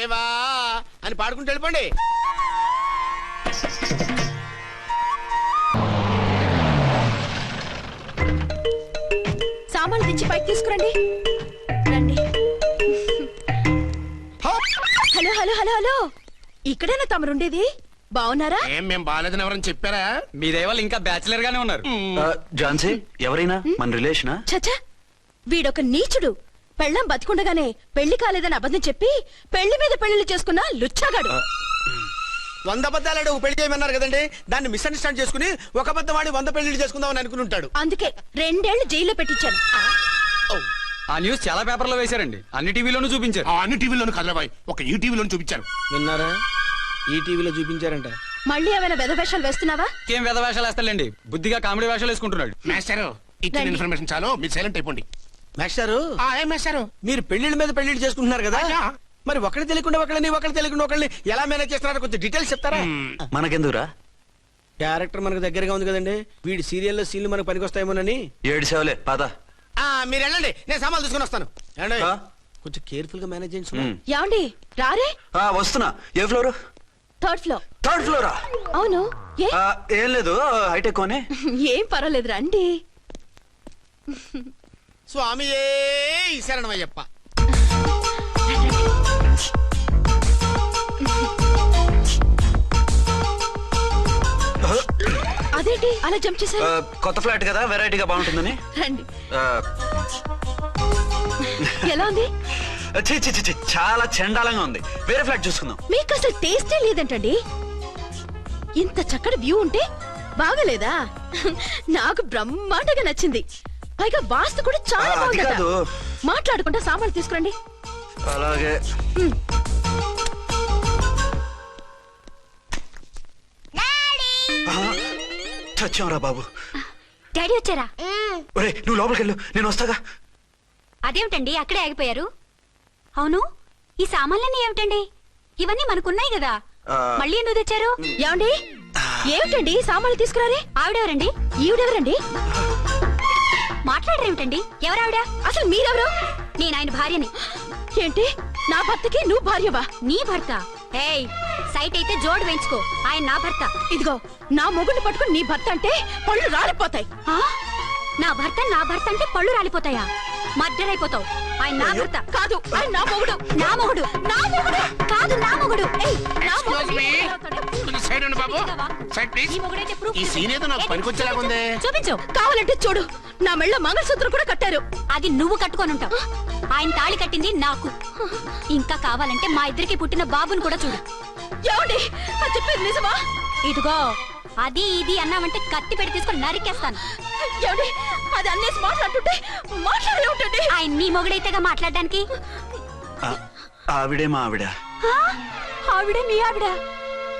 దేవా అని పాడుకుంటూ వెళ్ళిపోండి. సామాన్లు దించి పైకి తీసుకురండి. రండి. హలో హలో హలో హలో, ఇక్కడేనా తమరుండేది? బాగున్నారా? ఏం మేము బాగాలేదని ఎవరని చెప్పారా? మీ దయవల్ల ఇంకా బ్యాచిలర్ గానే ఉన్నారు. ఝాన్సీ ఎవరైనా మన రిలేషనా? చచ్చా, వీడొక నీచుడు. పెళ్ళాం బతికుండగానే పెళ్లి కాలేదని అబద్ధం చెప్పి పెళ్లి మీద పెళ్లిళ్ళు చేసుకున్న లుచ్చాగాడు. 100 అబద్ధాలు పెళ్లి చేయమన్నారు కదండి, దాన్ని మిస్అండర్స్టాండ్ చేసుకుని ఒక అబద్ధం వాడి 100 పెళ్లిళ్ళు చేసుకుందామని అనుకుని ఉంటాడు. అందుకే 2 ఏళ్లు జైల్లో పెట్టించాను. ఆ న్యూస్ చాలా పేపర్లో వేశారండి, అన్ని టీవీలోనూ చూపించారు. అన్ని టీవీలోను కదలబాయ్, ఒక ఈ టీవీలోను చూపించారు. విన్నారా? ఈ టీవీలో చూపించారంట. మళ్ళీ ఏమైనా వెధవేషాలు వేస్తున్నావా? ఏం వేద వేషాలు వేస్తాడండి, బుద్ధిగా కామెడీ వేషాలు వేసుకుంటున్నాడు. మాస్టారు ఇచ్చిన ఇన్ఫర్మేషన్ చాలు, మీరు సైలెంట్ అయిపోండి. మాస్టారు ఏం మాస్టారు? మీరు పెళ్లిళ్ళ మీద పెళ్లిళ్ళు చేసుకుంటున్నారు కదా, మరి ఒకటి తెలియకుండా ఒకళ్ళని ఎలా మేనేజ్ చేస్తున్నారో కొంచెం డీటెయిల్స్ చెప్తారా? మనకెందుకురా? క్యారెక్టర్ మనకు దగ్గరగా ఉంది కదండి, వీడి సీరియల్లో సీన్లు మనకు పనికొస్తాయేమోనని. 7 సేవలే పద. మీరు వెళ్ళండి, నేను సామాన్లు తీసుకుని వస్తాను. కొంచెం కేర్ఫుల్ గా మేనేజ్ చేయండి. ఏమండి రారే? వస్తున్నా. ఏ ఫ్లోర్? 3rd floor. 3rd ఫ్లోరా? అవును. ఏ? ఏం లేదు, హైటెక్ కోనే. ఏం పర్వాలేదు, రండి. స్వామి శరణమయ్యప్ప. అదేంటి అలా జంప్ చేశారు? కొత్త ఫ్లాట్ కదా, వెరైటీగా బాగుంటుందని. రండి. ఎలా ఉంది? చి చి చి, చాలా చండాలంగా ఉంది. వేరే ఫ్లాట్ చూసుకుందాం. మీకు అసలు టేస్టే లేదంటండి. ఇంత చక్కటి వ్యూ ఉంటే బాగలేదా? నాకు బ్రహ్మాండంగా నచ్చింది. పైగా వాస్తు కూడా చాలా బాగుంది. మాట్లాడుకుంటా సామాన్లు తీసుకురండి. అలాగే. చచ్చాంరా బాబు. డాడీ వచ్చారా? ఒరే నువ్వు లోపలికి వెళ్ళు, నేను వస్తాగా. అదేమిటండి అక్కడే ఆగిపోయారు? అవును, ఈ సామాన్లన్నీ ఏమిటండి? ఇవన్నీ మనకున్నాయి కదా, మళ్ళీ ఎందుకు తెచ్చారు? ఏమండి ఏమిటండి సామాన్లు తీసుకురారే? ఆవిడెవరండి? ఈవిడెవరండి? మాట్లాడరేమిటండి? ఎవరావిడ? అసలు మీరెవరు? నేను ఆయన భార్యని. ఏంటి, నా భర్తకి నువ్వు భార్యవా? నీ భర్త? ఏయ్, సైట్ అయితే జోడు వేయించుకో, ఆయన నా భర్త. ఇదిగో, నా మొగుడిని పట్టుకుని నీ భర్త అంటే పళ్ళు రాలిపోతాయి. నా భర్త అంటే పళ్ళు రాలిపోతాయా? మర్డర్ అయిపోతావు. ఆయన నా భర్త కాదు, ఆయన నా మొగుడు. నా మొగుడు? నా మొగుడు కాదు, నా మొగుడు. చూపించు. కావాలంటే చూడు, నా మెళ్ళ మంగళసూత్రం కూడా కట్టారు. అది నువ్వు కట్టుకొని ఉంటావు. ఆయన తాళి కట్టింది నాకు. ఇంకా కావాలంటే మా ఇద్దరికి పుట్టిన బాబుని కూడా చూడు. ఏమండి చెప్పేది నిజమా? ఇదిగో, అది ఇది అన్నావంటే కత్తి పెట్టి తీసుకొని నరికేస్తాను. ఏమండి అది అన్నేసి మాట్లాడుతుంటే మాట్లాడే ఉంటుంది. ఆయన నీ మొగుడైతేగా మాట్లాడడానికి. ఆవిడే మా ఆవిడ. ఆవిడే మీ ఆవిడ?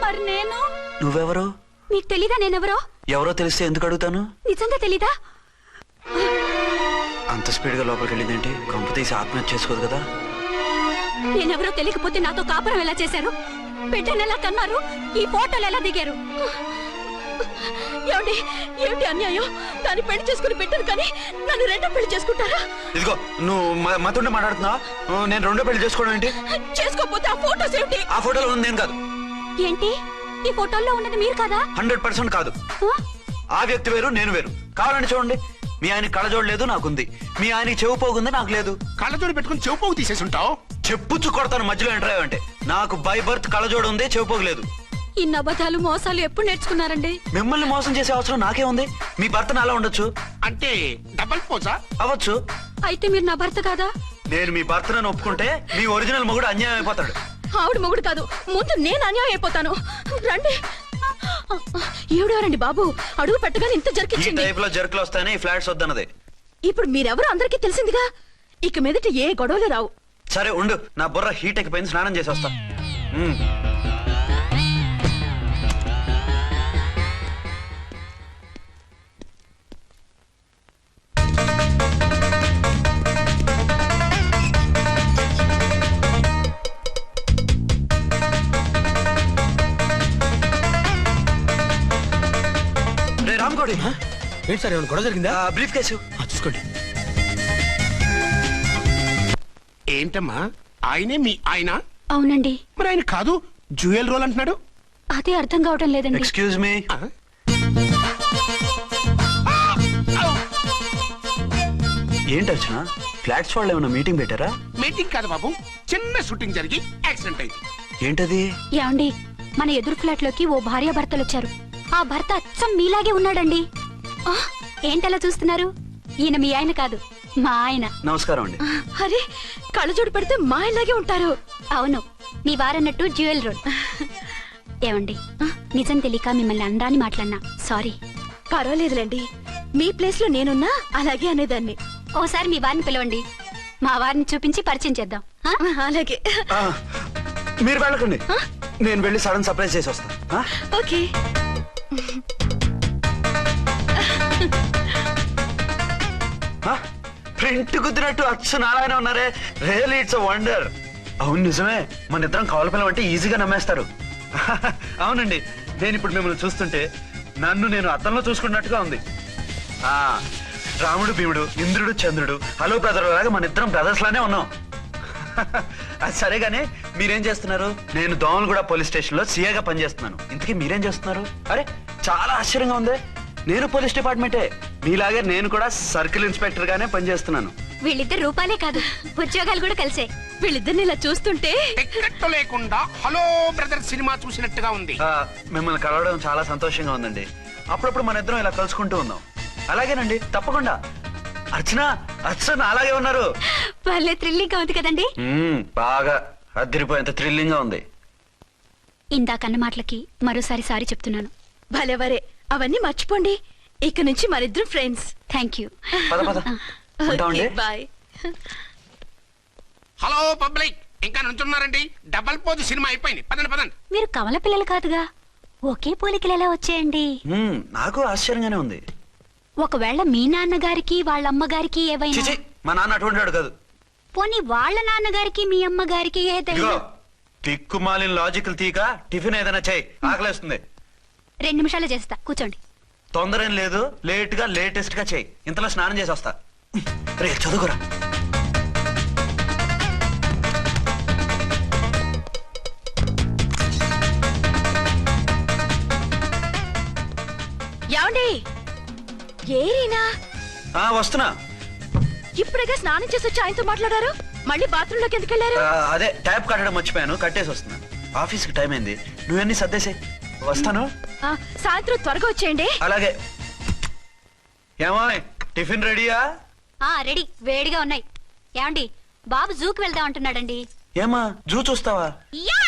మరి నేను? నువ్వెవరో నీకు తెలీదా నేనెవరో? ఎవరో తెలిస్తే ఎందుకు అడుగుతాను? నిజంగా తెలీదా? అంత స్పీడ్ గా లోపలికి వెళ్ళిందేంటి? కొంప తీసి ఆత్మహత్య చేసుకోదు కదా? నేనెవరో తెలియకపోతే నాతో కాపురం ఎలా చేశారు? బిడ్డను ఎలా కన్నారు? ఈ ఫోటోలు ఎలా దిగారు? ఏమండి ఏమిటి అన్యాయం? దాన్ని పెళ్లి చేసుకుని బిడ్డను కానీ నన్ను రెండో పెళ్లి చేసుకుంటారా? ఇదిగో నువ్వు మాతో మాట్లాడుతున్నావా? నేను రెండో పెళ్లి చేసుకోవడం ఏంటి? చేసుకోకపోతే ఆ ఫోటోస్ ఏమిటి? ఆ ఫోటోలో ఉంది నేను కాదు. ఏంటి, ఈ ఫోటోల్లో ఉన్నది మీరు కాదా? 100% కాదు. ఆ వ్యక్తి వేరు, నేను వేరు. కావాలంటే చూడండి, మీ ఆయన కళ్ళజోడు లేదు, నాకుంది. మీ ఆయనకి చెవు పోగుంది, నాకు లేదు. కళ్ళజోడు పెట్టుకుని చెవు పోగు తీసేసి ఉంటావు. చెప్పుచ్చు కొడతాను మధ్యలో ఎంటర్ అంటే. నాకు బై బర్త్ కళ్ళజోడు ఉంది, చెవు పోగు లేదు. ఈ అబద్ధాలు మోసాలు ఎప్పుడు నేర్చుకున్నారండి? మిమ్మల్ని మోసం చేసే అవసరం నాకే ఉంది. మీ భర్తను అలా ఉండొచ్చు అంటే డబల్ పోసా అవ్వచ్చు. అయితే మీరు నా భర్త కాదా? నేను మీ భర్తను ఒప్పుకుంటే మీ ఒరిజినల్ మొగుడు అన్యాయం అయిపోతాడు. ఆవిడ మొగుడు కాదు, ముందు నేను అన్యాయం అయిపోతాను. రండి. ఈవిడెవరండి బాబు? అడుగు పెట్టగానే ఇంత ఈ జరికించింది. టైప్ లో జర్కులు వస్తాయని ఈ ఫ్లాట్స్ వద్దన్నది. ఇప్పుడు మీరెవరు అందరికీ తెలిసిందిగా, ఇక మీదట ఏ గొడవలు రావు. సరే ఉండు, నా బుర్ర హీట్ ఎక్కిపోయింది, స్నానం చేసి వస్తా. రామ్కోడి ఏంటి సార్, ఏమైనా గొడవ జరిగిందా? బ్రీఫ్ కేసు చూసుకోండి. ఏంటమ్మా, ఆయనే మీ ఆయన? అవునండి. మరి ఆయన కాదు జ్యూయల్ రోల్ అంటున్నాడు. అదే అర్థం కావటం లేదండి. Excuse me. ఏంటి అర్చన, ఫ్లాట్స్ వాళ్ళు ఏమైనా మీటింగ్ పెట్టారా? మీటింగ్ కాదు బాబు, చిన్న షూటింగ్ జరిగి యాక్సిడెంట్ అయింది. ఏంటది? ఏమండి, మన ఎదురు ఫ్లాట్ లోకి ఓ భార్యాభర్తలు వచ్చారు. ఆ భర్త అచ్చం మీలాగే ఉన్నాడండి. ఆ, ఏంటలా చూస్తున్నారు? ఈయన మీ ఆయన కాదు, మా ఆయన. నమస్కారం అండి. అరే కళ్ళజోడు పెడితే మా ఇలాగే ఉంటారు. అవును, మీ వారన్నట్టు జ్యువెల్ రోడ్. ఏమండి, నిజం తెలియక మిమ్మల్ని అందాన్ని మాట్లాడినా సారీ. పర్వాలేదులేండి, మీ ప్లేస్ లో నేనున్నా అలాగే అనేదాన్ని. ఓసారి మీ వారిని పిలవండి, మా వారిని చూపించి పరిచయం చేద్దాం. ఆ? అలాగే. ఆ, మీరు వెళ్ళకండి, నేను వెళ్ళి సడన్ సర్ప్రైజ్ చేసి వస్తాను. ఆ? ఓకే. ఆ? ప్రింట్ కుదిరినట్టు అచ్చు నారాయణ ఉన్నారే, రియల్లీ ఇట్స్ వండర్. అవును నిజమే, మన ఇద్దరం కవల పిల్లం అంటే ఈజీగా నమ్మేస్తారు. అవునండి, నేను ఇప్పుడు మిమ్మల్ని చూస్తుంటే నన్ను నేను అద్దంలో చూసుకున్నట్టుగా ఉంది. ఆ రాముడు భీముడు, ఇంద్రుడు చంద్రుడు, హలో బ్రదర్ లాగా మన ఇద్దరం బ్రదర్స్ లానే ఉన్నాం. అది సరే గానీ మీరేం చేస్తున్నారు? నేను దోమలగూడ పోలీస్ స్టేషన్ లో సీఏగా పనిచేస్తున్నాను. ఇంతకీ మీరేం చేస్తున్నారు? అరే చాలా ఆశ్చర్యంగా ఉంది, నేను పోలీస్ డిపార్ట్మెంటే, మీలాగే నేను కూడా సర్కిల్ ఇన్స్పెక్టర్ గానే పనిచేస్తున్నాను. వీళ్ళిద్దరు రూపాలే కాదు, ఉద్యోగాలు కూడా కలిసే. వీళ్ళిద్దరిని ఇలా చూస్తుంటే టికెట్ లేకుండా హలో బ్రదర్ సినిమా చూసినట్టుగా ఉంది. మిమ్మల్ని కలవడం చాలా సంతోషంగా ఉందండి. అప్పుడప్పుడు మన ఇద్దరం ఇలా కలుసుకుంటూ ఉందాం. అలాగేనండి, తప్పకుండా. అర్చన, అర్చన అలాగే ఉన్నారు. వాళ్ళే థ్రిల్లింగ్ గా ఉంది కదండి. బాగా అదిరిపోయేంత థ్రిల్లింగ్ గా ఉంది. ఇందాకన్న మాటలకి మరోసారి సారీ చెప్తున్నాను. భలేవరే, అవన్నీ మర్చిపోండి. ఇక నుంచి మనిద్దరం ఫ్రెండ్స్. Thank you. పద పద ఉంటామండి. బాయ్. హలో పబ్లిక్, ఇంకా నుంచున్నారండి? డబల్ పోజ్ సినిమా అయిపోయింది, పదండి పదండి. మీరు కమల పిల్లలు కాదుగా, ఒకే పోలికలు ఎలా వచ్చాయండి? నాకు ఆశ్చర్యంగానే ఉంది. ఒకవేళ మీ నాన్నగారికి వాళ్ళ అమ్మగారికి ఏవైనా, చిచి, మా నాన్న అటువంటి వాడు కాదు. పోనీ వాళ్ళ నాన్నగారికి మీ అమ్మగారికి ఏదైనా. ఇదిగో తిక్కుమాలిన లాజికల్ తీక టిఫిన్ ఏదైనా చేయి, ఆకలేస్తుంది. 2 నిమిషాలు చేస్తా, కూర్చోండి. తొందర ఏం లేదు, లేట్ గా లేటెస్ట్ గా చేయి. ఇంతలో స్నానం చేసి వస్తా. రే చదువుకురా. ఏమండి? ఏరీనా? వస్తున్నా. ఇప్పుడేగా స్నానం చేసి వచ్చి ఆయనతో మాట్లాడారు, మళ్ళీ బాత్రూమ్ లోకి ఎందుకు వెళ్ళారు? అదే ట్యాప్ కట్టడం మర్చిపోయాను, కట్టేసి వస్తున్నా. ఆఫీస్ కి టైం అయింది, నువ్వన్నీ సర్దేసే. వస్తాను. సాయంత్రం త్వరగా వచ్చేయండి. అలాగే. ఏమో టిఫిన్ రెడీయా? రెడీ, వేడిగా ఉన్నాయి. ఏమండి, బాబు జూకి వెళ్దాం అంటున్నాడండి. ఏమా జూ చూస్తావా? యా!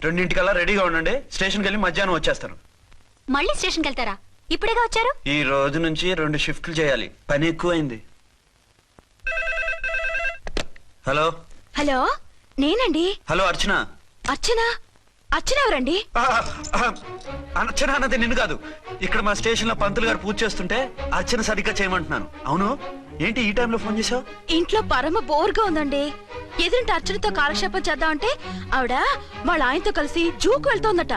2:00 రెడీగా ఉండండి, స్టేషన్కి వెళ్ళి మధ్యాహ్నం వచ్చేస్తాను. మళ్ళీ స్టేషన్కి వెళ్తారా? ఇప్పుడేగా వచ్చారు. ఈ రోజు నుంచి 2 షిఫ్ట్లు చేయాలి, పని ఎక్కువైంది. హలో. హలో, నేనండి. హలో అర్చన. అర్చన? అర్చన ఎవరండి? అర్చన అన్నది నిన్ను కాదు. ఇక్కడ మా స్టేషన్ లో పంతులు గారు పూజ చేస్తుంటే అర్చన సరిగ్గా చేయమంటున్నాను. అవును, ఏంటి ఈ టైంలో ఫోన్ చేసావు? ఇంట్లో పరమ బోర్గా ఉందండి. ఎదురింటి అర్చనతో కాలక్షేపం చేద్దామంటే ఆవిడ వాళ్ళ ఆయనతో కలిసి జూకు వెళ్తోందట.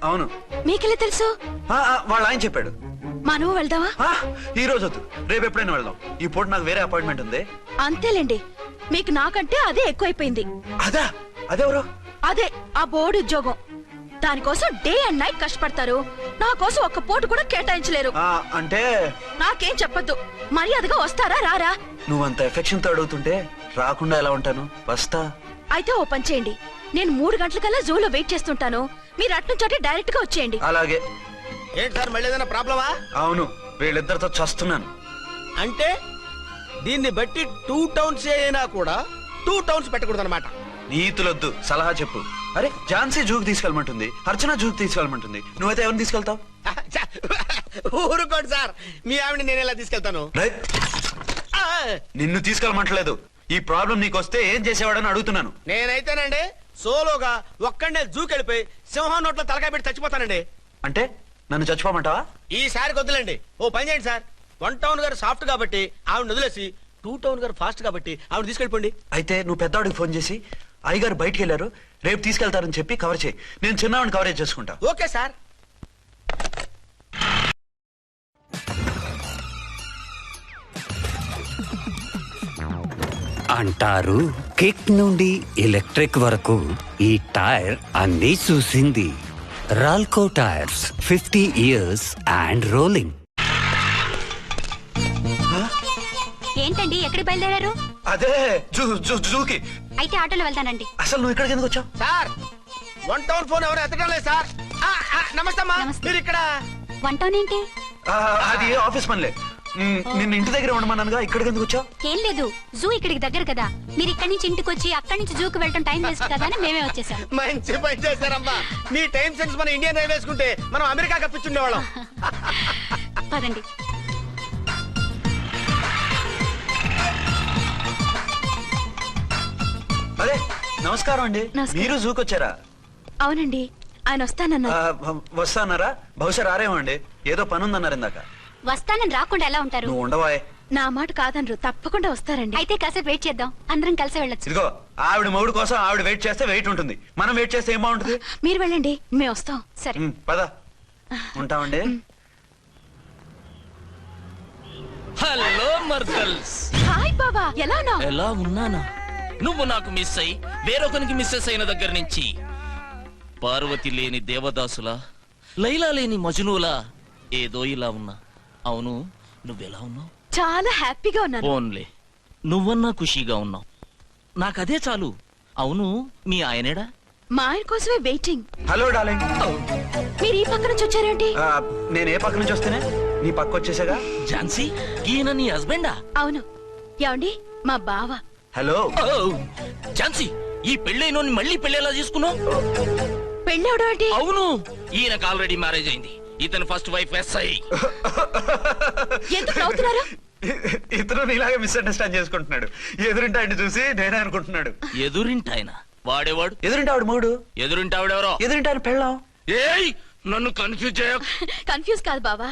అవును. మీకెళ్ళి తెలుసు? వాళ్ళ ఆయన చెప్పాడు. మనం వెళ్దామా? ఈ రోజు వద్దు, రేపు ఎప్పుడైనా వెళ్దాం. ఈ పూట నాకు వేరే అపాయింట్మెంట్ ఉంది. అంతేలేండి, మీకు నాకంటే అదే ఎక్కువైపోయింది. అదా? అదెవరు? అదే ఆ బోర్డు ఉద్యోగం. దానికోసం డే అండ్ నైట్ కష్టపడతారు, నా కోసం ఒక్క పోటు కూడా కేటాయించలేరు. అంటే నాకేం చెప్పొద్దు, మర్యాదగా వస్తారా రారా? నువ్వంత ఎఫెక్షన్ తో అడుగుతుంటే రాకుండా ఎలా ఉంటాను? వస్తా. అయితే ఓ పని చేయండి, నేను 3 గంటలకల్లా జూలో వెయిట్ చేస్తుంటాను, మీరు అట్నుంచి డైరెక్ట్ గా వచ్చేయండి. అలాగే. ఏంటి సార్, మళ్ళీ ఏదైనా ప్రాబ్లమా? అవును, వీళ్ళిద్దరితో చస్తున్నాను. అంటే దీన్ని బట్టి 2 టౌన్స్ అయినా కూడా 2 టౌన్స్ పెట్టకూడదు అనమాట. నీతులొద్దు, సలహా చెప్పు. అరే ఝాన్సీ జూకి తీసుకెళ్ళమంటుంది, అర్చన జూకి తీసుకెళ్ళమంటుంది, నువ్వైతే ఎవరిని తీసుకెళ్తావు? ఊరుకోండి సార్, మీ ఆవిడ నేను ఎలా తీసుకెళ్తాను? నిన్ను తీసుకెళ్ళమంటలేదు. ఈ ప్రాబ్లం నీకు వస్తే ఏం చేసేవాడని అడుగుతున్నాను. నేనైతేనండి సోలోగా ఒక్కడే జూకెళ్ళిపోయి సింహం నోట్లో తలకాయ పెట్టి చచ్చిపోతానండి. అంటే నన్ను చచ్చిపోమంటావా? ఈసారి వద్దులండి, ఓ పని చేయండి సార్. 1 టౌన్ గారు సాఫ్ట్ కాబట్టి ఆవిడ వదిలేసి 2 టౌన్ గారు ఫాస్ట్ కాబట్టి ఆవిడ తీసుకెళ్ళిపోండి. అయితే నువ్వు పెద్దవాడికి ఫోన్ చేసి అయ్యగారు బయటికి వెళ్ళారు, రేపు తీసుకెళ్తారని చెప్పి కవర్ చేయి. నేను చిన్నవాడిని కవరేజ్ చేసుకుంటా. Okay sir. అంటారు కిక్ నుండి ఎలక్ట్రిక్ వరకు ఈ టైర్ అన్నీ చూసింది. రాల్కో టైర్స్ 50 years అండ్ రోలింగ్. ఏంటండి ఎక్కడికి బయలుదేరారు? అదే జూకి. అయితే ఆటోలో వెళ్తానండి. అసలు నువ్వు ఇక్కడికి ఎందుకు వచ్చావు? సార్ 1 టౌన్ ఫోన్ ఎవరు ఎత్తడం లేదు సార్. నమస్తే అమ్మా. నమస్తే. మీరు ఇక్కడ వన్ టౌన్ ఏంటి? అది ఆఫీస్ పనిలే. నిన్ను ఇంటి దగ్గర ఉండమన్నానుగా, ఇక్కడికి ఎందుకు వచ్చావు? ఏం లేదు, జూ ఇక్కడికి దగ్గర కదా. మీరు ఇక్కడి నుంచి ఇంటికి వచ్చి అక్కడి నుంచి జూకి వెళ్ళటం టైం వేస్ట్ కదా అని మేమే వచ్చేసాం. మంచి పని చేశారమ్మా. మీ టైం సెన్స్ మన ఇండియన్ రైల్వేస్ కుంటే మనం అమెరికా కప్పించుండేవాళ్ళం. పదండి. అదే నమస్కారం అండి. నమస్కారం. మీరు జూకి వచ్చారా? అవునండి, ఆయన వస్తానన్నారు. వస్తానారా? బహుశా రారేమో అండి, ఏదో పని ఉందన్నారు ఇందాక. వస్తానని రాకుండా ఎలా ఉంటారు? నువ్వు ఉండవాయే. నా మాట కాదనరు, తప్పకుండా వస్తారండి. అయితే కాసేపు వెయిట్ చేద్దాం, అందరం కలిసి వెళ్ళొచ్చు. ఇదిగో ఆవిడ మొగుడు కోసం ఆవిడ వెయిట్ చేస్తే వెయిట్ ఉంటుంది, మనం వెయిట్ చేస్తే ఏం బాగుంటుంది? మీరు వెళ్ళండి, మేము వస్తాం. సరే. పద ఉంటామండి. హలో మర్దల్స్, హాయ్ బాబా, ఎలా ఉన్నావు? ఎలా ఉన్నానా? నువ్వు నాకు మిస్ అయి వేరొకరికి మిస్సెస్ అయిన దగ్గర నుంచి పార్వతి లేని దేవదాసులా, లైలా లేని మజునులా ఏదో ఇలా ఉన్నా. అవును, నువ్వెలా ఉన్నావు? చాలా హ్యాపీగా ఉన్నాను. ఓన్లే నువ్వన్నా ఖుషీగా ఉన్నావు, నాకదే చాలు. అవును, మీ ఆయనేడా? మా ఆయన కోసమే వెయిటింగ్. Hello darling. మీరు ఈ పక్క నుంచి వచ్చారేంటి? నేను ఏ పక్క నుంచి వస్తేనే నీ పక్క వచ్చేసాగా. ఝాన్సీ, ఈయన నీ హస్బెండా? అవును. ఏమండి, మా బావ. హలో. ఓ, ఝాన్సీ, ఈ పెళ్ళైనోని మళ్ళీ పెళ్ళేలా చేసుకున్నావు? పెళ్ళవడం ఏంటి? అవును, ఈయనకు ఆల్రెడీ మ్యారేజ్ అయింది. ఇతను ఫస్ట్ వైఫ్ ఎస్ఐ. ఎందుకు నవ్వుతున్నారు? ఇతను నీలాగే మిస్అండర్స్టాండ్ చేసుకుంటున్నాడు. ఎదురింటి ఆయన చూసి నేనే అనుకుంటున్నాడు. ఎదురింటాయన వాడేవాడు? ఎదురింటి ఆవిడ మూడు. ఎదురింటి ఆవిడెవరో? ఎదురింటి ఆయన పెళ్ళాం. ఏయ్, నన్ను కన్ఫ్యూజ్ చేయ. కన్ఫ్యూజ్ కాదు బావా,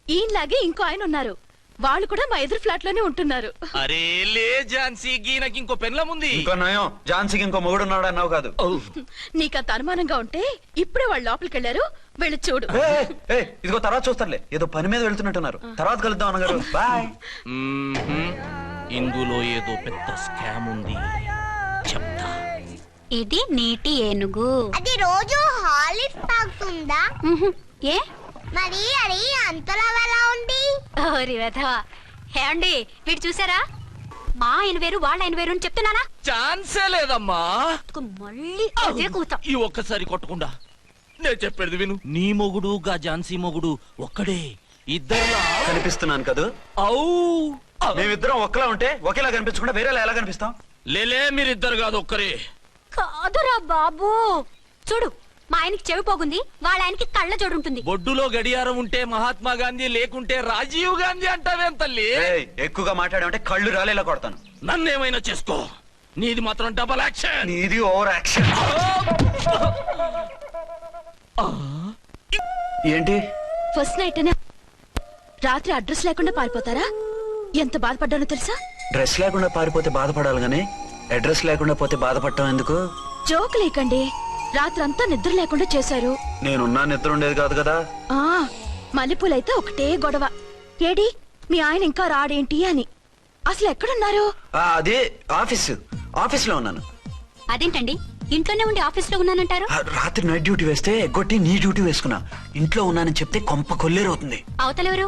ఈయనలాగే ఇంకో ఆయన ఉన్నారు. వాళ్ళు కూడా మా ఎదురు ఫ్లాట్ లోనే ఉంటున్నారు. అరే లే ఝాన్సీ, గీనకి ఇంకో పెన్లం ఉంది. ఇంకో నయం, ఝాన్సీకి ఇంకో మొగుడు ఉన్నాడు అన్నావు కాదు. నీకంత అనుమానంగా ఉంటే ఇప్పుడే వాళ్ళు లోపలికి వెళ్ళారు, వెళ్ళి చూడు. ఇదిగో తర్వాత చూస్తారులే, ఏదో పని మీద వెళ్తున్నట్టున్నారు. తర్వాత కలుద్దాం అన్నగారు. బాయ్. ఇందులో ఏదో పెద్ద స్కామ్ ఉంది, చెప్తా. ఇది నీటి ఏనుగు. అది రోజు హాలిక్స్ తాగుతుందా? ఏ మరి అది అంతలా ఎలా ఉంది? ఓరి వెధవా. ఏమండి, వీడు చూసారా? మా ఆయన వేరు వాళ్ళ ఆయన వేరు అని చెప్తున్నానా? ఛాన్సే లేదమ్మా. మళ్ళీ అదే కూతాం. ఈ ఒక్కసారి కొట్టకుండా నేను చెప్పేది విను. నీ మొగుడు గా ఝాన్సీ మొగుడు ఒక్కడే, ఇద్దరులా కనిపిస్తున్నాను కదా. ఔ, మేమిద్దరం ఒక్కలా ఉంటే ఒకేలా కనిపించకుండా వేరేలా ఎలా కనిపిస్తాం? లేలే, మీరిద్దరు కాదు ఒక్కరే. కాదురా బాబు, చూడు, మా ఆయనకి చెవి పోగుంది, వాళ్ళ ఆయనకి కళ్ళ జోడు ఉంటుంది. బొడ్డులో గడియారం ఉంటే మహాత్మా గాంధీ, లేకుంటే రాజీవ్ గాంధీ అంటావేం తల్లి? ఎక్కువగా మాట్లాడామంటే కళ్ళు రాలేలా కొడతాను. నన్నేమైనా చేసుకో, నీది మాత్రం డబల్ యాక్షన్. నీది ఓవర్ యాక్షన్. ఏంటి ఫస్ట్ నైట్ అనే రాత్రి అడ్రస్ లేకుండా పారిపోతారా? ఎంత బాధపడ్డానో తెలుసా? డ్రెస్ లేకుండా పారిపోతే బాధపడాలి గానీ అడ్రస్ లేకుండా పోతే బాధపడటం ఎందుకు? జోక్ లేకండి, రాత్రంతా నిద్ర లేకుండా చేశారు. నేనున్నా నిద్ర ఉండేది కాదు కదా. ఆ మల్లెపూలైతే ఒకటే గొడవ. ఏడి మీ ఆయన ఇంకా రాడేంటి అని. అసలు ఎక్కడున్నారు? అదే ఆఫీస్ లో ఉన్నాను. అదేంటండి, ఇంట్లోనే ఉండి ఆఫీస్ లో ఉన్నానంటారు? రాత్రి నైట్ డ్యూటీ వేస్తే ఎగ్గొట్టి నీ డ్యూటీ వేసుకున్నా. ఇంట్లో ఉన్నానని చెప్తే కొంప కొల్లేరవుతుంది. అవతలెవరు?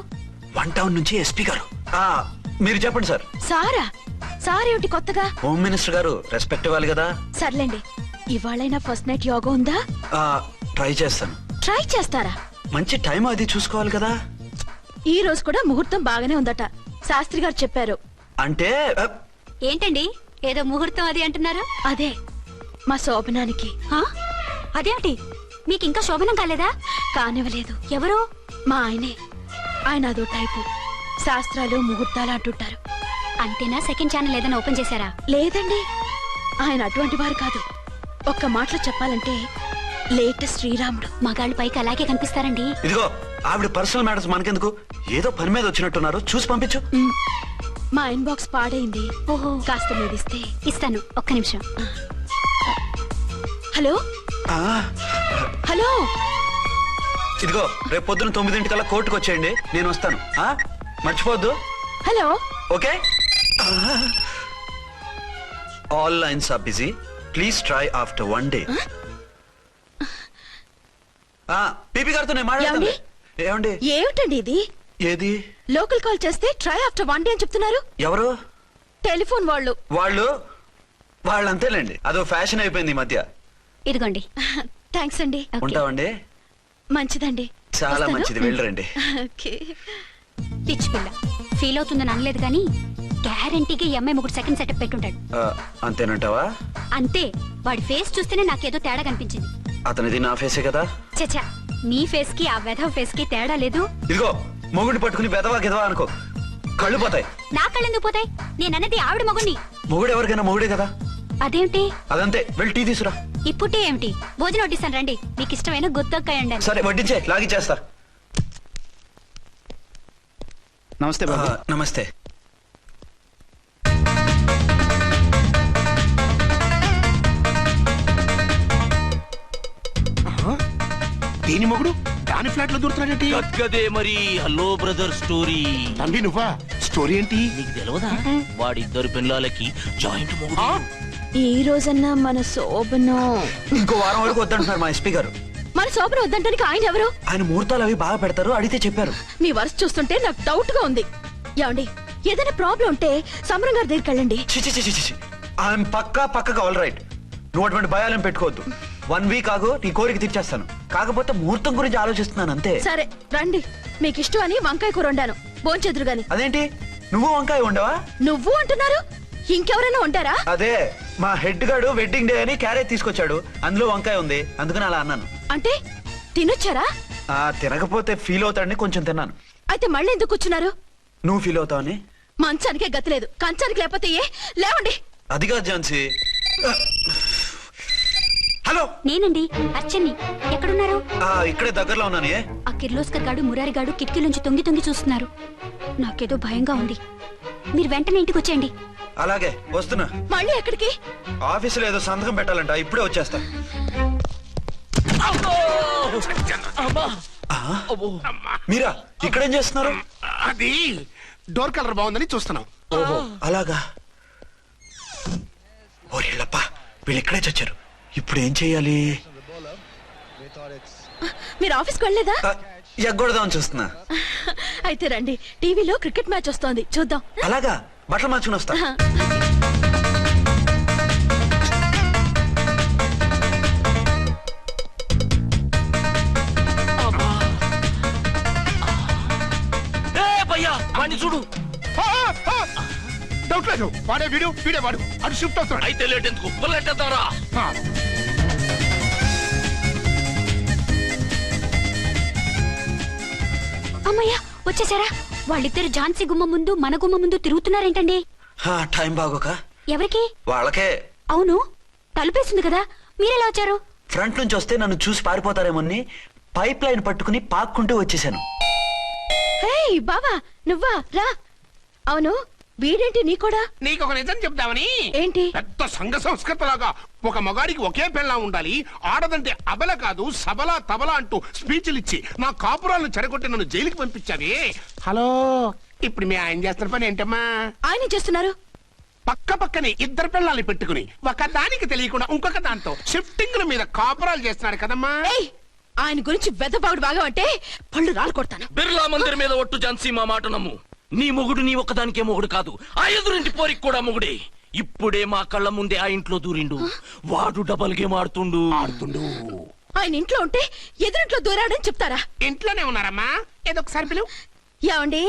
1 టౌన్ నుంచి ఎస్పీ గారు. మీరు చెప్పండి సార్. సారా? సారేమిటి కొత్తగా? హోమ్ మినిస్టర్ గారు, రెస్పెక్ట్ ఇవ్వాలి కదా. సర్లేండి, ఇవాళైనా ఫస్ట్ నైట్ యోగా ఉందా? ట్రై చేస్తాను. ట్రై చేస్తారా? మంచి టైం అది చూసుకోవాలి కదా. ఈ రోజు కూడా ముహూర్తం బాగానే ఉందట, శాస్త్రి గారు చెప్పారు. అంటే ఏంటండి ఏదో ముహూర్తం అది అంటున్నారు? అదే మా శోభనానికి. అదేమిటి, మీకు ఇంకా శోభనం కాలేదా? కానివ్వలేదు. ఎవరు? మా ఆయనే. ఆయన అదో టైపు, శాస్త్రాలు ముహూర్తాలు అంటుంటారు. అంతేనా? సెకండ్ ఛానల్ ఏదైనా ఓపెన్ చేశారా? లేదండి, ఆయన అటువంటి వారు కాదు. ఒక్క మాటలో చెప్పాలంటే లేటెస్ట్ శ్రీరాముడు. మగాళ్ళు పైకి అలాగే కనిపిస్తారండి. ఇదిగో ఆవిడ పర్సనల్ మ్యాటర్స్ మనకెందుకు, ఏదో పని మీద వచ్చినట్టున్నారు, చూసి పంపించు. మా ఇన్బాక్స్ పాడైంది. ఓహో, కాస్త మీదిస్తే ఇస్తాను, ఒక్క నిమిషం. హలో హలో, ఇదిగో రేపు పొద్దున 9 కోర్టుకు వచ్చేయండి, నేను వస్తాను. మర్చిపోద్దు. Hello. Okay. All lines are busy, please try after 1 day. P P గారితో నేను మాట్లాడతాను. ఏమండి? ఏమిటండి ఇది? ఏది? లోకల్ కాల్ చేస్తే ట్రై ఆఫ్టర్ 1 day అని చెప్తున్నారు. ఎవరు? టెలిఫోన్ వాళ్ళు. వాళ్ళు అంతేలేండి, అదో ఫ్యాషన్ అయిపోయింది ఈ మధ్య. ఇదిగోండి. థ్యాంక్స్ అండి. ఉంటామండి. మంచిదండి. చాలా వస్తాను. మంచిది, వెళ్ళరండి. ఓకే. పిచ్చి పిల్ల ఫీల్ అవుతుందని అనలేదు కానీ గ్యారంటీగా ఈ అమ్మాయి 3 సెకండ్ సెటప్ పెట్టుంటాడు. అంతేనంటావా? అంతే. వాడి ఫేస్ చూస్తేనే నాకేదో తేడా కనిపించింది. అతనిది నా ఫేసే కదా. చచ్చా, నీ ఫేస్ కి ఆ వెధవ ఫేస్ కి తేడా లేదు. ఇదిగో మొగుడిని పట్టుకుని బెదవా గెదవా అనుకో, కళ్ళు పోతాయి. నా కళ్ళెందుకు పోతాయి? నేనన్నది ఆవిడ మగుణ్ణి. మొగుడు ఎవరికైనా మొగుడే కదా. అదేంటి? అదంతే, వెళ్ళి టీ తీసురా. ఇప్పుడే ఏమిటి? భోజనం వడ్డిస్తాను రండి. మీకు ఇష్టమైన గుత్తొక్కాయ ఉండండి. సరే వడ్డించే, లాగిచ్చేస్తా. నమస్తే బాబు. నమస్తే. దీని మొగుడు దాని ఫ్లాట్ లో దూరుతున్నాడేంటి? గదే మరి హలో బ్రదర్ స్టోరీ. తంబి నువ్వా? స్టోరీ ఏంటి? నీకు తెలియదా? వాడిద్దరు పిల్లలకి జాయింట్ మొగుడు. ఈ రోజన్నా మన శోభను. ఇంకో వారం వరకు వద్దంటున్నారు మా ఎస్పీ గారు. మన శోభను వద్దంటానికి ఆయన ఎవరు? ఆయన ముహూర్తాలు అవి బాగా పెడతారు, అడిగితే చెప్పారు. మీ వరుస చూస్తుంటే నాకు డౌట్ గా ఉంది. ఏమండి, ఏదైనా ప్రాబ్లం ఉంటే సమరం గారి దగ్గరికి వెళ్ళండి. ఆయన పక్కగా ఆల్ రైట్. నువ్వు అటువంటి భయాలను పెట్టుకోవద్దు. 1 week ఆగు, నీ కోరిక తీర్చేస్తాను. కాకపోతే ముహూర్తం గురించి ఆలోచిస్తున్నాను అంతే. సరే రండి. మీకు ఇష్టం అని వంకాయ కూర వండాను, భోంచెదురు గాని. అదేంటి నువ్వు వంకాయ ఉండవా? నువ్వు అంటున్నారు, ఇంకెవరైనా ఉంటారా? అదే మా హెడ్ గాడు వెడ్డింగ్ డే అని క్యారేజ్ తీసుకొచ్చాడు, అందులో వంకాయ ఉంది, అందుకని అలా అన్నాను. అంటే తినొచ్చారా? తినకపోతే ఫీల్ అవుతాడని కొంచెం తిన్నాను. అయితే మళ్ళీ ఎందుకు కూర్చున్నారు? నువ్వు ఫీల్ అవుతావని. మంచానికే గతి లేదు, కంచానికి లేకపోతే ఏ? లేవండి. అది కాదు ఝాన్సీ. హలో, నేనండి అర్చన్ని. ఎక్కడున్నారు? ఇక్కడే దగ్గరలో ఉన్నాను. ఆ కిర్లోస్కర్ గాడు మురారి గాడు కిటికీలోంచి తొంగి చూస్తున్నారు. నాకేదో భయంగా ఉంది. మీరు వెంటనే ఇంటికి వచ్చేయండి. అలాగే వస్తున్నా. మళ్ళీ ఎక్కడికి? ఆఫీసులో ఏదో సంతకం పెట్టాలంట, ఇప్పుడే వచ్చేస్తా. మీరా ఇక్కడేం చేస్తున్నారు? అది డోర్ కలర్ బాగుందని చూస్తున్నాం. ఓహో అలాగా. ఓరేళ్ళప్ప, వీళ్ళు ఇక్కడే చచ్చారు. ఇప్పుడు ఏం చెయ్యాలి? మీరు ఆఫీస్కి వెళ్ళలేదా? ఎగ్గొడదామని చూస్తున్నా. అయితే రండి, టీవీలో క్రికెట్ మ్యాచ్ వస్తోంది, చూద్దాం. అలాగా, బట్టలు మార్చుకుని వస్తా. వాడిని చూడు. డౌట్ లేదు, వాడే వీడే వాడు. అటు షిఫ్ట్ అవుతాడు. అయితే లేట్ ఎందుకు, బుల్లెట్టేద్దాంరా. అమ్మయ్యా, వచ్చేసారా? వాళ్ళిద్దరు ఝాన్సీ గుమ్మ ముందు మన గుమ్మ ముందు తిరుగుతున్నారేంటండి? టైం బాగోక. ఎవరికి? వాళ్ళకే. అవును, తలుపేసింది కదా, మీరెలా వచ్చారు? ఫ్రంట్ నుంచి వస్తే నన్ను చూసి పారిపోతారేమోని పైప్ లైన్ పట్టుకుని పాక్కుంటూ వచ్చేసాను. బావా నువ్వా? రా. అవును, వీడేంటి నీ కూడా? నీకు ఒక నిజం చెప్దామని. ఏంటి? పెద్ద సంఘ సంస్కృతలాగా ఒక మగాడికి ఒకే పెళ్ళా ఉండాలి, ఆడదంటే అబల కాదు సబలా తబలా అంటూ స్పీచ్లు ఇచ్చి నా కాపురాలను చెడగొట్టి నన్ను జైలుకి పంపించావి. హలో, ఇప్పుడు మీ ఆయన చేస్తున్న పని ఏంటమ్మా? ఆయన చేస్తున్నారు. పక్కనే ఇద్దరు పిల్లల్ని పెట్టుకుని ఒక దానికి తెలియకుండా ఇంకొక దాంతో షిఫ్టింగ్ల మీద కాపురాలు చేస్తున్నాడు కదమ్మా. ఆయన గురించి వెదబాగుడు బాగా అంటే పళ్ళు రాలు కొడతాను. బిర్లా మందిర్ మీద ఒట్టు ఝాన్సీ, మా మాట నమ్ము. నీ మొగుడు నీ ఒక్కదానికే మొగుడు కాదు, ఆ ఎదురింటి పోరికి కూడా మొగుడే. ఇప్పుడే మా కళ్ళ ముందే ఆ ఇంట్లో దూరిండు. వాడు డబల్ గేమ్ ఆడుతుండు. ఆయన ఇంట్లో ఉంటే ఎదురింట్లో దూరాడని చెప్తారా? ఇంట్లోనే ఉన్నారమ్మా. ఏదో ఒకసారి పిలువు. ఏమండి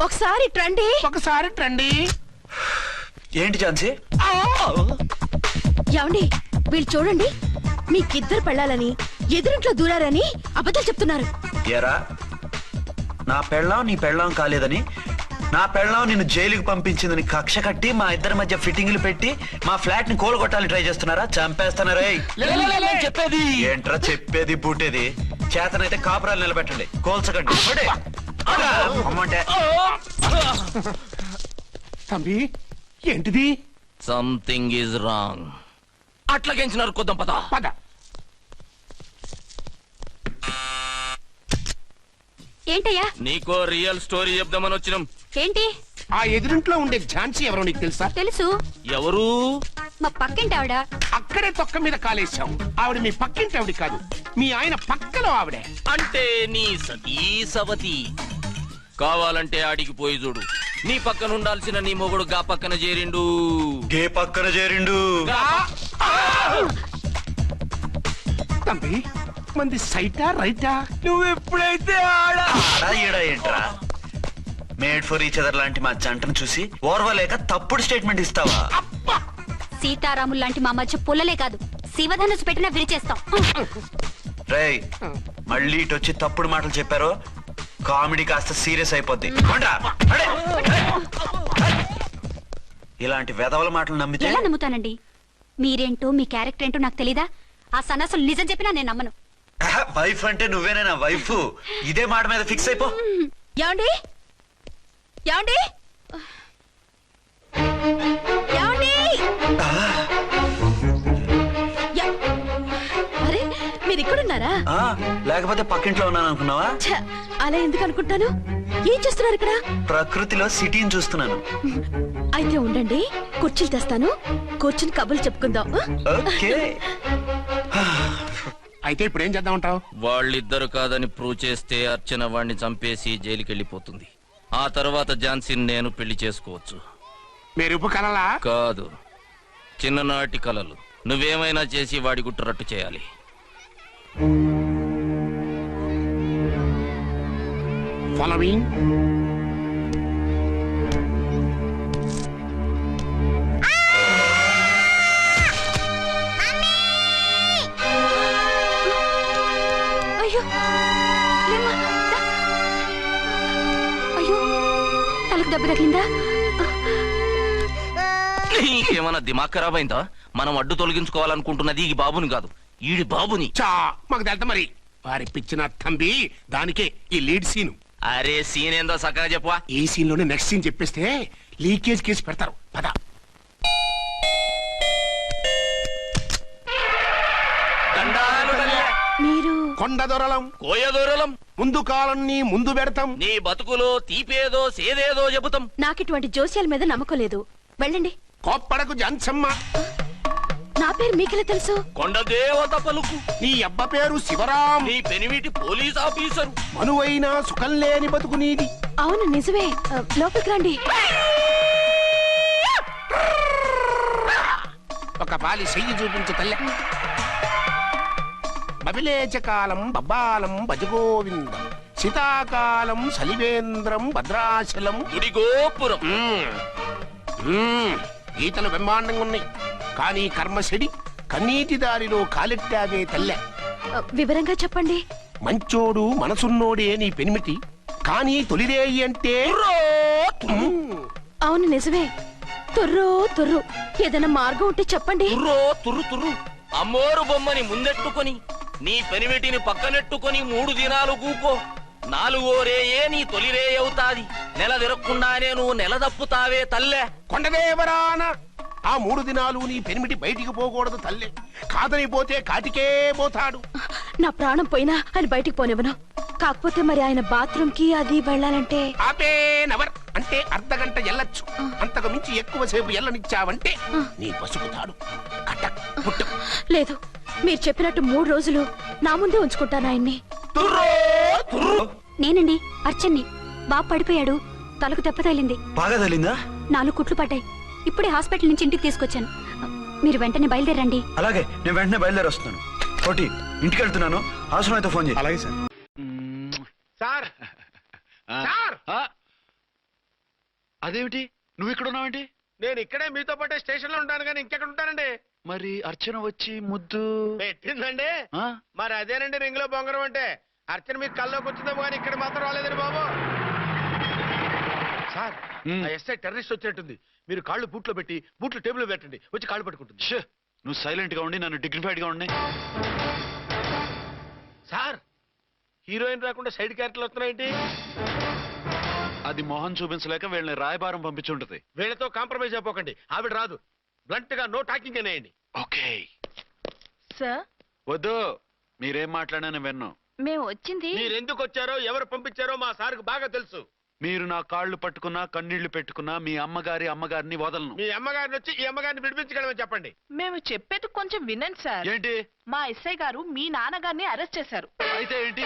ఒకసారి ట్రండి. ఏంటి ఝాన్సీ? ఏమండి వీళ్ళు చూడండి, మీకిద్దరు పెళ్ళాలని ఎదురింట్లో దూరారని అబద్ధాలు చెప్తున్నారు. ఎరా, నా పెళ్ళాం నీ పెళ్ళాం కాలేదని, నా పెళ్ళాం నిన్ను జైలుకి పంపించిందని కక్ష కట్టి మా ఇద్దరి మధ్య ఫిట్టింగ్లు పెట్టి మా ఫ్లాట్ ని కోలగొట్టాలని ట్రై చేస్తున్నారా? చంపేస్తున్నారా? చెప్పేది ఏంట్రా చెప్పేది బూటేది? చేతనైతే కాపురాలు నిలబెట్టండి, కోల్చకండి. అమ్మంటే తంబి, ఏంటిది? Something is wrong. అట్లాగేంచినారు కొద్దాం, పద. ఏంటయ్యా? నీకో రియల్ స్టోరీ చెప్దామని వచ్చినాం. ఏంటి? ఆ ఎదురింట్లో ఉండే ఝాన్సీ ఎవరో నీకు తెలుసా? తెలుసు, ఎవరు? మా పక్కింటి ఆవిడ. అక్కడే తొక్క మీద కాలేశావు. ఆవిడ మీ పక్కింటి ఆవిడ కాదు, మీ ఆయన పక్కలో ఆవిడే. అంటే నీ సతీ సవతి. కావాలంటే ఆడికి పోయి చూడు. నీ పక్కన ఉండాల్సిన నీ మొగుడు గా పక్కన చేరిండు. గే పక్కన చేరిండు. తంబి మంది సైటా రైటా? నువ్వు ఎప్పుడైతే ఆడ ఆడా ఈడా ఏంట్రా? మేడ్ ఫర్ ఈచ్ అదర్ లాంటి మా జంటను చూసి ఓర్వలేక తప్పుడు స్టేట్మెంట్ ఇస్తావా? సీతారాములు లాంటి మా మధ్య పుల్లలే కాదు, శివధనుసు పెట్టినా విరిచేస్తాం. రేయ్, మళ్ళీ ఇటు వచ్చి తప్పుడు మాటలు చెప్పారో కామెడీ కాస్త సీరియస్ అయిపోద్ది. కొండ్రా, అడే. ఇలాంటి వెధవల మాటలు నమ్మితే ఎలా నమ్ముతానండి? మీరేంటో మీ క్యారెక్టర్ ఏంటో నాకు తెలీదా? ఆ సన్నాసులు నిజం చెప్పినా నేను నమ్మను. వైఫ్ అంటే నువ్వేనా నా వైఫ్? ఇదే మాట మీద ఫిక్స్ అయిపో. ఏమండి ఏమండి ఏమండి? యా- అరే మీరు ఇక్కడున్నారా? ఆ, లేకపోతే పక్కింట్లో ఉన్నాను అనుకున్నావా? ఛ, అలా ఎందుకు అనుకుంటాను? ఏం చేస్తున్నారు ఇక్కడ? ప్రకృతిలో సిటీని చూస్తున్నాను. అయితే ఉండండి, కుర్చీలు తెస్తాను, కూర్చుని కబుర్లు చెప్పుకుందాం. ఓకే. అయితే ఇప్పుడు ఏం చేద్దామంటావు? వాళ్ళిద్దరు కాదని ప్రూవ్ చేస్తే అర్చన వాణ్ణి చంపేసి జైలుకి వెళ్ళిపోతుంది. ఆ తర్వాత ఝాన్సీని నేను పెళ్లి చేసుకోవచ్చు. మీరు కలలా? కాదు, చిన్ననాటి కలలు. నువ్వేమైనా చేసి వాడి గుట్టురట్టు చేయాలి. ఫాలోయింగ్. అయ్యో లేమ్మా, దా. అయ్యో తలకు దెబ్బ తగిలిందా? నీకేమన్నా దిమాగ్ ఖరాబ్ అయిందా? మనం అడ్డు తొలగించుకోవాలనుకుంటున్నది ఈ బాబుని కాదు, ఈడి బాబుని. చా మాకు తెలుత మరి. వారి పిచ్చిన తంబి, దానికే ఈ లీడ్ సీన్. అరే సీన్ ఏందో సక్కగా చెప్పవా? ఈ సీన్ లోనే నెక్స్ట్ సీన్ చెప్పేస్తే లీకేజ్ కేసు పెడతారు. పద. మీరు కొండ దొరలం, కోయ దూరలం, ముందు కాలన్నీ ముందు పెడతాం. నీ బతుకులో తీపేదో సేదేదో చెబుతాం. నాకిటువంటి జోస్యాల మీద నమ్మకం లేదు. వెళ్ళండి. కోప్పడకు జంచమ్మ. నా పేరు మీకెలా తెలుసు? కొండ దేవత పలుకు. నీ అబ్బ పేరు శివరాం. నీ పెనిమిటి పోలీస్ ఆఫీసరు. మనువైన సుఖం లేని బతుకు నీది. అవును నిజమే. లోపలికి రండి. ఒక పాలి చెయ్యి చూపించు తల్లె. బబిలేచకాలం బబ్బాలం భజగోవిందం, శీతాకాలం సలివేంద్రం భద్రాచలం. గుడి గోపురం. గీతలు బ్రహ్మాండంగా ఉన్నాయి, కానీ కర్మశడి కన్నీటి దారిలో కాలెట్టావే తల్లె. వివరంగా చెప్పండి. మంచోడు మనసున్నోడే నీ పెనిమిటి, కానీ తొలిరేయి అంటే అవును నిజమే. తుర్రో తుర్రు. ఏదైనా మార్గం ఉంటే చెప్పండి. తుర్రో తుర్రు తుర్రు. అమ్మోరు బొమ్మని ముందెట్టుకొని నీ పెనిమిటిని పక్కనెట్టుకొని 3 దినాలు కూకో. 4వ రేయే నీ తొలి రే అవుతాది. నెల తిరగకుండానే నువ్వు నెల తప్పుతావే తల్లే. కొండదేవరాన ఆ 3 దినాలు నీ పెనిమిటి బయటికి పోకూడదు తల్లే. కాదని పోతే కాటికే పోతాడు. నా ప్రాణం పోయినా ఆయన బయటికి పోనివ్వను. కాకపోతే మరి ఆయన బాత్రూమ్ కి అది వెళ్ళాలంటే ఆపేనవర్ అంటే అర్ధగంట ఎల్లొచ్చు. అంతకు మించి ఎక్కువసేపు ఎల్లనిచ్చావంటే నీ పసుపుతాడు కటక్ పుట్టక్. లేదు, మీరు చెప్పినట్టు 3 రోజులు నా ముందే ఉంచుకుంటాను ఆయన్ని. నేనండి అర్చన్ని. బాబు పడిపోయాడు, తలకు దెబ్బ తగిలింది. బాగా తగిలిందా? 4 కుట్లు పడ్డాయి. ఇప్పుడే హాస్పిటల్ నుంచి ఇంటికి తీసుకొచ్చాను. మీరు వెంటనే బయలుదేరండి. అలాగే, నేను వెంటనే బయలుదేరి వస్తున్నాను. కోటి, ఇంటికి వెళ్తున్నాను. అవసరమైతే ఫోన్ చేయి. అలాగే సార్. సార్ సార్, అదేమిటి నువ్వు ఇక్కడ ఉన్నావేంటి? నేను ఇక్కడే మీతో పాటే స్టేషన్ లో ఉంటాను, కానీ ఇంకెక్కడ ఉంటానండి? మరి అర్చన వచ్చి ముద్దు పెట్టిందండి. ఆ? మరి అదేనండి రింగ్ లో బొంగరం అంటే. అర్చన మీకు కల్లోకి వచ్చిందేమో కానీ ఇక్కడ మాత్రం రాలేదండి బాబు. సార్, ఆ ఎస్ఐ టెర్రరిస్ట్ వచ్చినట్టుంది. మీరు కాళ్ళు బూట్లో పెట్టి బూట్లు టేబుల్ లో పెట్టండి, వచ్చి కాళ్ళు పట్టుకుంటుంది. ఛే, నువ్వు సైలెంట్ గా ఉండి నన్ను డిగ్నిఫైడ్ గా ఉండి. సార్, హీరోయిన్ రాకుండా సైడ్ క్యారెక్టర్లు వస్తున్నాయేంటి? అది మొహం చూపించలేక వీళ్ళని రాయబారం పంపించుంటది. వీళ్ళతో కాంప్రమైజ్ అయిపోకండి. ఆవిడ రాదు. బ్లంట్ గా నో టాకింగ్ అనేయండి. ఓకే. సార్, వద్దు, మీరేం మాట్లాడానని విన్నాం. మేము వచ్చింది మీరు ఎందుకు వచ్చారో ఎవరు పంపించారో మా సార్కు బాగా తెలుసు. మీరు నా కాళ్ళు పట్టుకున్నా కన్నీళ్లు పెట్టుకున్నా మీ అమ్మగారిని వదలను. మీ అమ్మగారిని వచ్చి ఈ అమ్మగారిని విడిపించగలమని చెప్పండి. మేము చెప్పేది కొంచెం వినండి సార్. ఏంటి? మా ఎస్ఐ గారు మీ నాన్నగారిని అరెస్ట్ చేశారు. అయితే ఏంటి?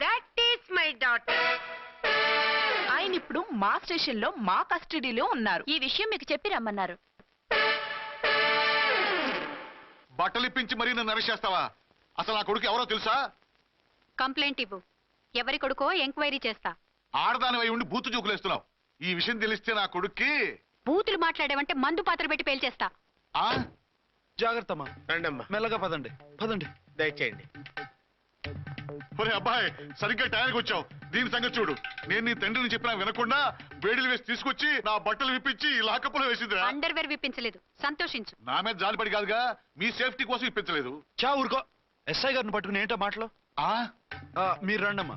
That is my daughter. ఆయన ఇప్పుడు మా స్టేషన్ లో మా కస్టడీలో ఉన్నారు. ఈ విషయం మీకు చెప్పి రమ్మన్నారు. బట్టలు ఇప్పించి మరీ నన్ను అరెస్ట్ చేస్తావా? అసలు నా కొడుకు ఎవరో తెలుసా? కంప్లైంట్ ఇవ్వు. ఎవరి కొడుకో ఎంక్వైరీ చేస్తా. ఆడదానివై ఉండి బూతు చూకులేస్తున్నావు. ఈ విషయం తెలిస్తే నా కొడుక్కి బూతులు మాట్లాడేవంటే మందు పాత్ర పెట్టి పేల్చేస్తా. ఆ జాగ్రత్తమ్మా. రండమ్మా, మెల్లగా పదండి. పదండి. దయచేయండి. ఒరే అబ్బాయి, సరిగ్గా టైంకి వచ్చావు. దీని సంగతి చూడు. నేను నీ తండ్రిని చెప్పినా వినకుండా వేడిలు వేసి తీసుకొచ్చి నా బట్టలు విప్పించి లాకప్పులో వేసిందిరా. అండర్వేర్ విప్పించలేదు, సంతోషించు. నా మీద జాలిపడి కాదుగా, మీ సేఫ్టీ కోసం ఇప్పించలేదు. చా ఊరుకో. ఎస్ఐ గారిని పట్టుకుని ఏంటో మాటలు? మీరు రండమ్మా.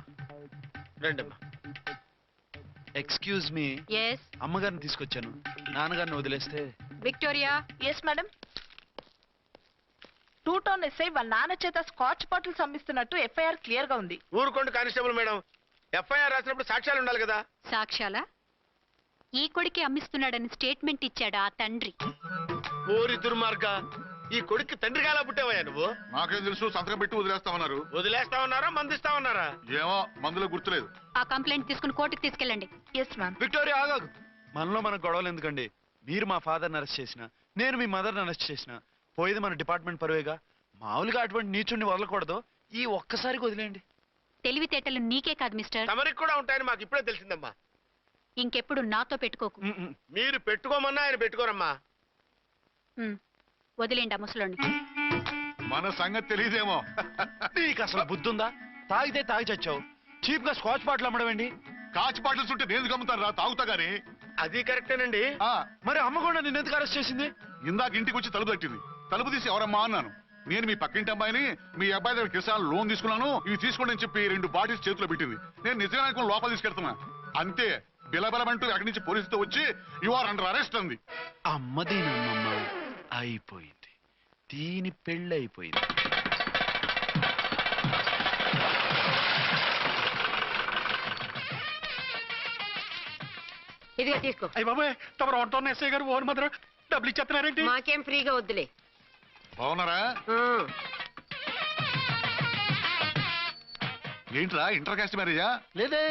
రండమ్మా. Excuse me. ఎస్ అమ్మగారిని తీసుకొచ్చాను. నాన్నగారిని వదిలేస్తే? Victoria. Yes madam. 2 town SI వాళ్ళ నాన్న చేత స్కాచ్ బాటిల్స్ అమ్మిస్తున్నట్టు ఎఫ్ఐఆర్ క్లియర్ గా ఉంది. ఊరుకోండి కానిస్టేబుల్ మేడం. ఎఫ్ఐఆర్ రాసినప్పుడు సాక్ష్యాలు ఉండాలి కదా. సాక్ష్యాలా? ఈ కొడుకే అమ్మిస్తున్నాడని స్టేట్మెంట్ ఇచ్చాడా ఆ తండ్రి? ఊరి దుర్మార్గ, ఈ కొడుక్కి తండ్రిగా ఎలా పుట్టావయ్యా నువ్వు? నాకేం తెలుసు, సంతకం పెట్టి వదిలేస్తామన్నారు. వదిలేస్తా ఉన్నారా మందిస్తా ఉన్నారా? ఏమో, మందులో గుర్తులేదు. ఆ కంప్లైంట్ తీసుకుని కోర్టుకు తీసుకెళ్ళండి. Yes ma'am. విక్టోరియా ఆగాగు. మనలో మన గొడవలు ఎందుకండి? మీరు మా ఫాదర్ని అరెస్ట్ చేసిన, నేను మీ మదర్ని అరెస్ట్ చేసిన, పోయేది మన డిపార్ట్మెంట్ పరువేగా. మామూలుగా అటువంటి నీచుడిని వదలకూడదు. ఈ ఒక్కసారికి వదిలేయండి. తెలివితేటలు నీకే కాదు మిస్టర్, తమరికి కూడా ఉంటాయని మాకు ఇప్పుడే తెలిసిందమ్మా. ఇంకెప్పుడు నాతో పెట్టుకోకు. మీరు పెట్టుకోమన్నా ఆయన పెట్టుకోరమ్మా. వదిలేండి ఆ ముసలోని. మన సంగతి తెలియదేమో. నీకు అసలు బుద్ధి ఉందా? తాగితే తాగి చచ్చావు. చీప్ గా స్కాచ్ బాటిల్ అమ్మడమేంటి? కాచి బాటిల్స్ ఉంటే నేను గమ్ముతాను రా, తాగుతా గానీ. అది కరెక్టేనండి. మరి అమ్మ కూడా నిన్ను ఎందుకు అరెస్ట్ చేసింది? ఇందాక ఇంటికి వచ్చి తలుపు తట్టింది. తలుపు తీసి ఎవరమ్మా అన్నాను. నేను మీ పక్కింటి అమ్మాయిని, మీ అబ్బాయి దగ్గర కిసాన్ లోన్ తీసుకున్నాను, ఇవి తీసుకోండి అని చెప్పి 2 బాటిల్స్ చేతిలో పెట్టింది. నేను నిజంగా అనుకుని లోపల తీసుకెళ్తున్నా. అంతే, బిలబలమంటూ అక్కడి నుంచి పోలీసుతో వచ్చి యు ఆర్ అండర్ అరెస్ట్ అంది. అమ్మదీనమ్మమ్మ అయిపోయింది. దీని పెళ్ళి అయిపోయింది. ఇదిగా తీసుకో. అయ్యి బాబాయ్, తమరు ఆటోన్న ఎస్ఐ గారు ఓన్ మాత్రం డబ్బులు ఇచ్చేస్తున్నారేంటి? మాకేం ఫ్రీగా వద్దులే. బాగున్నారా? ఏంట్రా, ఇంటర్ కాస్ట్ మ్యారేజా? లేదే.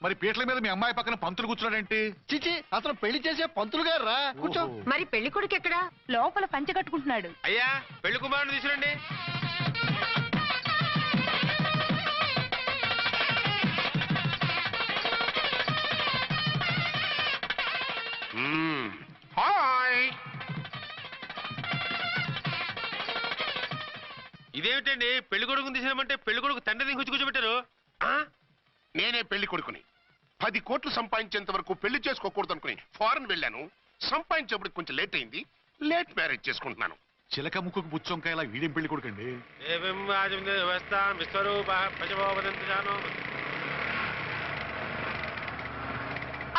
మరి పీటల మీద మీ అమ్మాయి పక్కన పంతులు కూర్చున్నాడేంటి? చిచి, అతను పెళ్లి చేసే పంతులు గారు రా. కూర్చో. మరి పెళ్లి కొడుకు ఎక్కడా? లోపల పంచె కట్టుకుంటున్నాడు. అయ్యా, పెళ్లి కుమారుని తీసుకురండి. హాయ్. ఇదేమిటండి, పెళ్లి కొడుకుని తీసినామంటే పెళ్లి కొడుకు తండ్రిని కూర్చోబెట్టారు. నేనే పెళ్లి కొడుకుని. 10 కోట్లు సంపాదించేంత వరకు పెళ్లి చేసుకోకూడదు అనుకుని ఫారెన్ వెళ్ళాను. సంపాదించేప్పుడు కొంచెం లేట్ అయింది. లేట్ మ్యారేజ్ చేసుకుంటున్నాను. చిలక ముక్కుకు పుచ్చొంకాయలా వీడేం పెళ్లి కొడుకండి?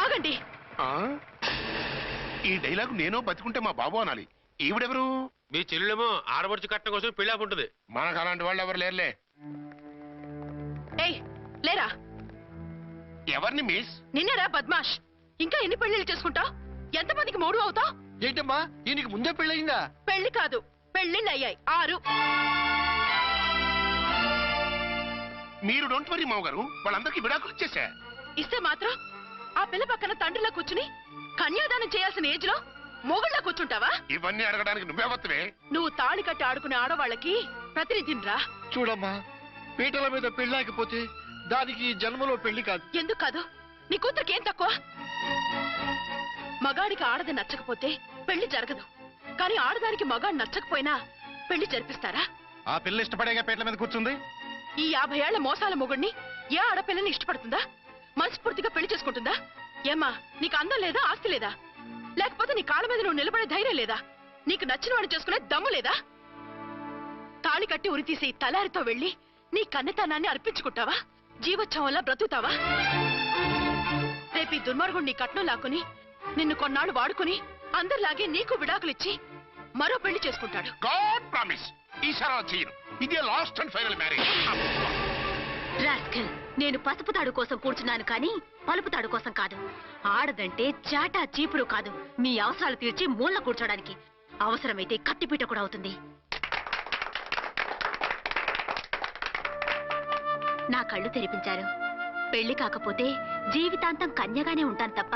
ఆగండి. ఈ డైలాగ్ నేను బతుకుంటే మా బాబు అనాలి. ఈవిడెవరు? మీ చెల్లెమో ఆడబడుచు కట్టడం కోసం పెళ్లి ఆపుంటుంది. మనకు అలాంటి వాళ్ళు ఎవరు లేరులే. ఏయ్ లేరా. ఎవరిని మిస్? నిన్నరా బద్మాష్. ఇంకా ఎన్ని పెళ్లిళ్ళు చేసుకుంటావు? ఎంతమందికి మూడు అవుతావు? ఏంటమ్మా, ఈయనకి ముందే పెళ్ళయిందా? పెళ్లి కాదు, పెళ్లిళ్ళు అయ్యాయి 6. మీరు డోంట్ వరీ మామగారు, వాళ్ళందరికీ విడాకులు ఇచ్చేసా. ఇస్తే మాత్రం ఆ పిల్ల పక్కన తండ్రిలా కూర్చుని కన్యాదానం చేయాల్సిన ఏజ్ లో మొగుళ్ళ కూర్చుంటావా? ఇవన్నీ అడగడానికి నువ్వే వత్తవే. నువ్వు తాళి కట్టి ఆడుకునే ఆడవాళ్ళకి ప్రతినిధినిరా. చూడమ్మా, పీటల మీద పెళ్ళాకపోతే దానికి ఈ జన్మలో పెళ్లి కాదు. ఎందుకు కాదు? నీ కూతురికి ఏం తక్కువ? మగాడికి ఆడది నచ్చకపోతే పెళ్లి జరగదు. కానీ ఆడదానికి మగాడు నచ్చకపోయినా పెళ్లి జరిపిస్తారా? ఆ పిల్ల ఇష్టపడేగా పీటల మీద కూర్చుంది. ఈ 50 ఏళ్ల మోసాల మొగుడిని ఏ ఆడపిల్లని ఇష్టపడుతుందా? మనస్ఫూర్తిగా పెళ్లి చేసుకుంటుందా? ఏమ్మా, నీకు అందం లేదా, ఆస్తి లేదా? లేకపోతే నీ కాళ్ళ మీద నువ్వు నిలబడే ధైర్యం లేదా? నీకు నచ్చిన వాడు చేసుకునే దమ్ము లేదా? తాళి కట్టి ఉరితీసి తలారితో వెళ్లి నీ కన్నెతనాన్ని అర్పించుకుంటావా? జీవోత్సవంలా బ్రతుకుతావా? రేపు ఈ దుర్మార్గుడు నీ కట్నం లాక్కుని నిన్ను కొన్నాళ్ళు వాడుకుని అందరిలాగే నీకు విడాకులిచ్చి మరో పెళ్లి చేసుకుంటాడు. గాడ్ ప్రామిస్, ఈసారి చేయను. ఇదే last and final marriage. Rascal, నేను పసుపు తాడు కోసం కూర్చున్నాను కానీ పలుపు తాడు కోసం కాదు. ఆడదంటే చాటా చీపురు కాదు, మీ అవసరాలు తీర్చి మూల కూర్చోడానికి. అవసరమైతే కత్తిపీట కూడా అవుతుంది. నా కళ్ళు తెరిపించారు. పెళ్లి కాకపోతే జీవితాంతం కన్యగానే ఉంటాను తప్ప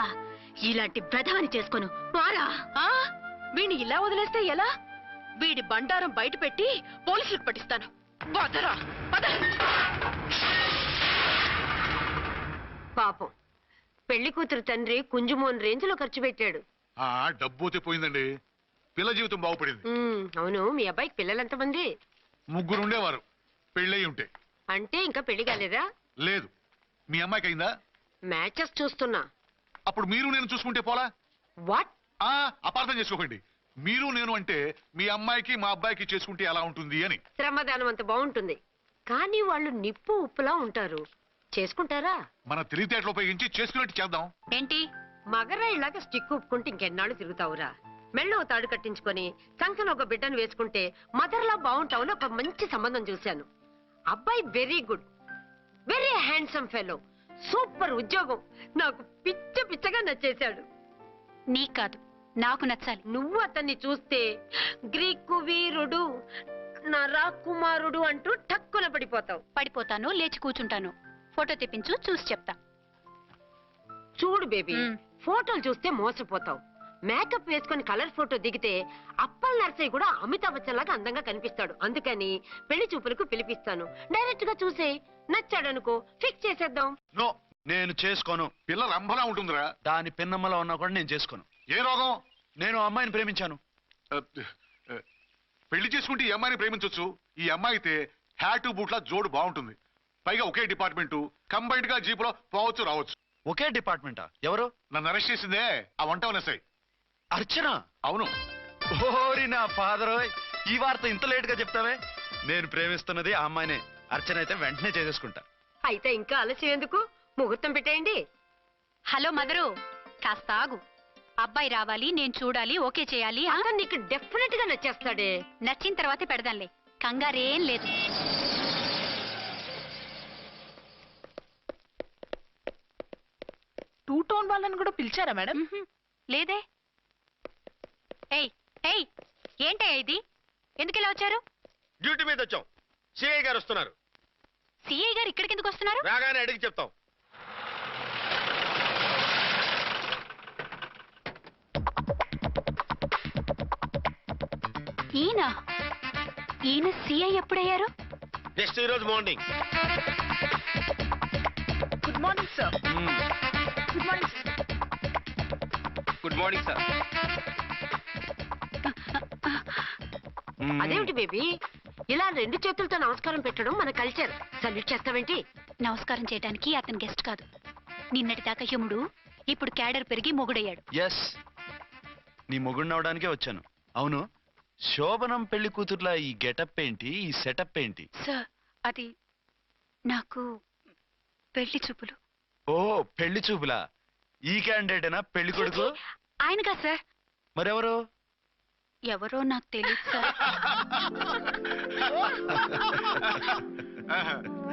ఇలాంటి బ్రధవని చేసుకోను. వారా వీడిని ఇలా వదిలేస్తే ఎలా? వీడి బండారం బయట పెట్టి పోలీసులకు పట్టిస్తాను. వదరా, వద. పాపం పెళ్లి కూతురు తండ్రి కుంజుమోన్ రేంజ్ లో ఖర్చు పెట్టాడు. ఆ డబ్బు పోయిందండి, పిల్ల జీవితం బాగుపడింది. అవును, మీ అబ్బాయికి పిల్లలెంతమంది? 3 ఉండేవారు, పెళ్ళయి ఉంటే. అంటే ఇంకా పెళ్లి కాలేదా? లేదు. మీ అమ్మాయికి అయిందా? మ్యాచెస్ చూస్తున్నా. అప్పుడు మీరు నేను చూసుకుంటే పోలా? వాట్? అపార్థం చేసుకోకండి. మీరు నేను అంటే మీ అమ్మాయికి మా అబ్బాయికి చేసుకుంటే ఎలా ఉంటుంది అని. శ్రమదానం అంత బాగుంటుంది, కానీ వాళ్ళు నిప్పు ఉప్పులా ఉంటారు. చేసుకుంటారా? మన తెలివితేటలు ఉపయోగించి చేసుకున్నట్టు చేద్దాం. ఏంటి మగరాయిలాగా స్టిక్ ఉప్పుకుంటే ఇంకెన్నాళ్ళు తిరుగుతావురా? మెళ్ళో తాడు కట్టించుకొని కంకలో ఒక బిడ్డను వేసుకుంటే మదర్లా బాగుంటావుని ఒక మంచి సంబంధం చూశాను. అబ్బాయి very good, very handsome fellow, super ఉద్యోగం. నాకు పిచ్చగా నచ్చేశాడు. నీకు కాదు, నాకు నచ్చాలి. నువ్వు అతన్ని చూస్తే గ్రీకు వీరుడు, నా రాకుమారుడు అంటూ టక్కున పడిపోతావు. పడిపోతాను, లేచి కూర్చుంటాను. ఫోటో తెప్పించు, చూసి చెప్తా. చూడు బేబీ, ఫోటోలు చూస్తే మోసపోతావు. మేకప్ వేసుకొని కలర్ ఫోటో దిగితే అప్పల్ నర్సయ్య కూడా అమితాబ్ బచ్చన్ లాగా అందంగా కనిపిస్తాడు. అందుకని పెళ్లి చూపులకు పిలిపిస్తాను. డైరెక్ట్ గా చూసే నచ్చాడనుకో, ఫిక్స్ చేసేద్దాం. నో, నేను చేసుకోను. పిల్ల రంభలా ఉంటుందిరా. దాని పిన్నమ్మలా ఉన్నా కూడా నేను చేసుకోను. ఏ రోగం? నేను అమ్మాయిని ప్రేమించాను. పెళ్లి చేసుకుంటే ఈ అమ్మాయిని ప్రేమించొచ్చు. ఈ అమ్మాయి అయితే హ్యాటు బూట్ల జోడు బాగుంటుంది. పైగా ఒకే డిపార్ట్మెంట్, కంబైన్డ్ గా జీపులో పోవచ్చు రావచ్చు. ఒకే డిపార్ట్మెంటా? ఎవరు? నన్ను అరెస్ట్ చేసిందే ఆ వంట వనసాయి. అర్చన? అవును. ఓరి నా ఫాదర్, ఈ వార్త ఇంత లేట్ గా చెప్తావే. నేను ప్రేమిస్తున్నది ఆ అమ్మాయినే. అర్చన అయితే వెంటనే చేసేసుకుంటా. అయితే ఇంకా ఆలస్యం ఎందుకు, ముహూర్తం పెట్టేయండి. హలో మదరు, కాస్త ఆగు. అబ్బాయి రావాలి, నేను చూడాలి, ఓకే చేయాలి. అతను నీకు డెఫినెట్ గా నచ్చేస్తాడే. నచ్చిన తర్వాతే పెడదాంలే, కంగారేం లేదు. టూ టోన్ వాళ్ళని కూడా పిలిచారా మేడం? లేదే. ఏయ్ ఏయ్, ఏంటయ్యా ఇది? ఎందుకు ఇలా వచ్చారు? డ్యూటీ మీద వచ్చాం. సిఐ గారు వస్తున్నారు. సిఐ గారు ఇక్కడికి ఎందుకు వస్తున్నారు? రాగానే అడిగి చెప్తాం. ఈయన సిఐ ఎప్పుడయ్యారు? నెక్స్ట్ ఈ రోజు morning. Good morning sir. Good morning sir. Good morning sir. అదేమిటి బేబీ, ఇలా 2 చేతులతో నమస్కారం పెట్టడం మన కల్చర్. సల్యూట్ చేస్తావేంటి? నమస్కారం చేయడానికి అతను గెస్ట్ కాదు. నిన్నటి దాకా యముడు, ఇప్పుడు క్యాడర్ పెరిగి మొగుడయ్యాడు. ఎస్, నీ మొగుడినవడానికే వచ్చాను. అవును, శోభనం పెళ్లి కూతుర్లా ఈ గెటప్ ఏంటి, ఈ సెటప్ ఏంటి? సార్, అది నాకు పెళ్లి చూపులు. ఓ, పెళ్లి చూపులా? ఈ క్యాండిడేటేనా పెళ్లి కొడుకు? ఆయనగా సార్. మరెవరు? ఎవరో నాకు తెలియదు సార్.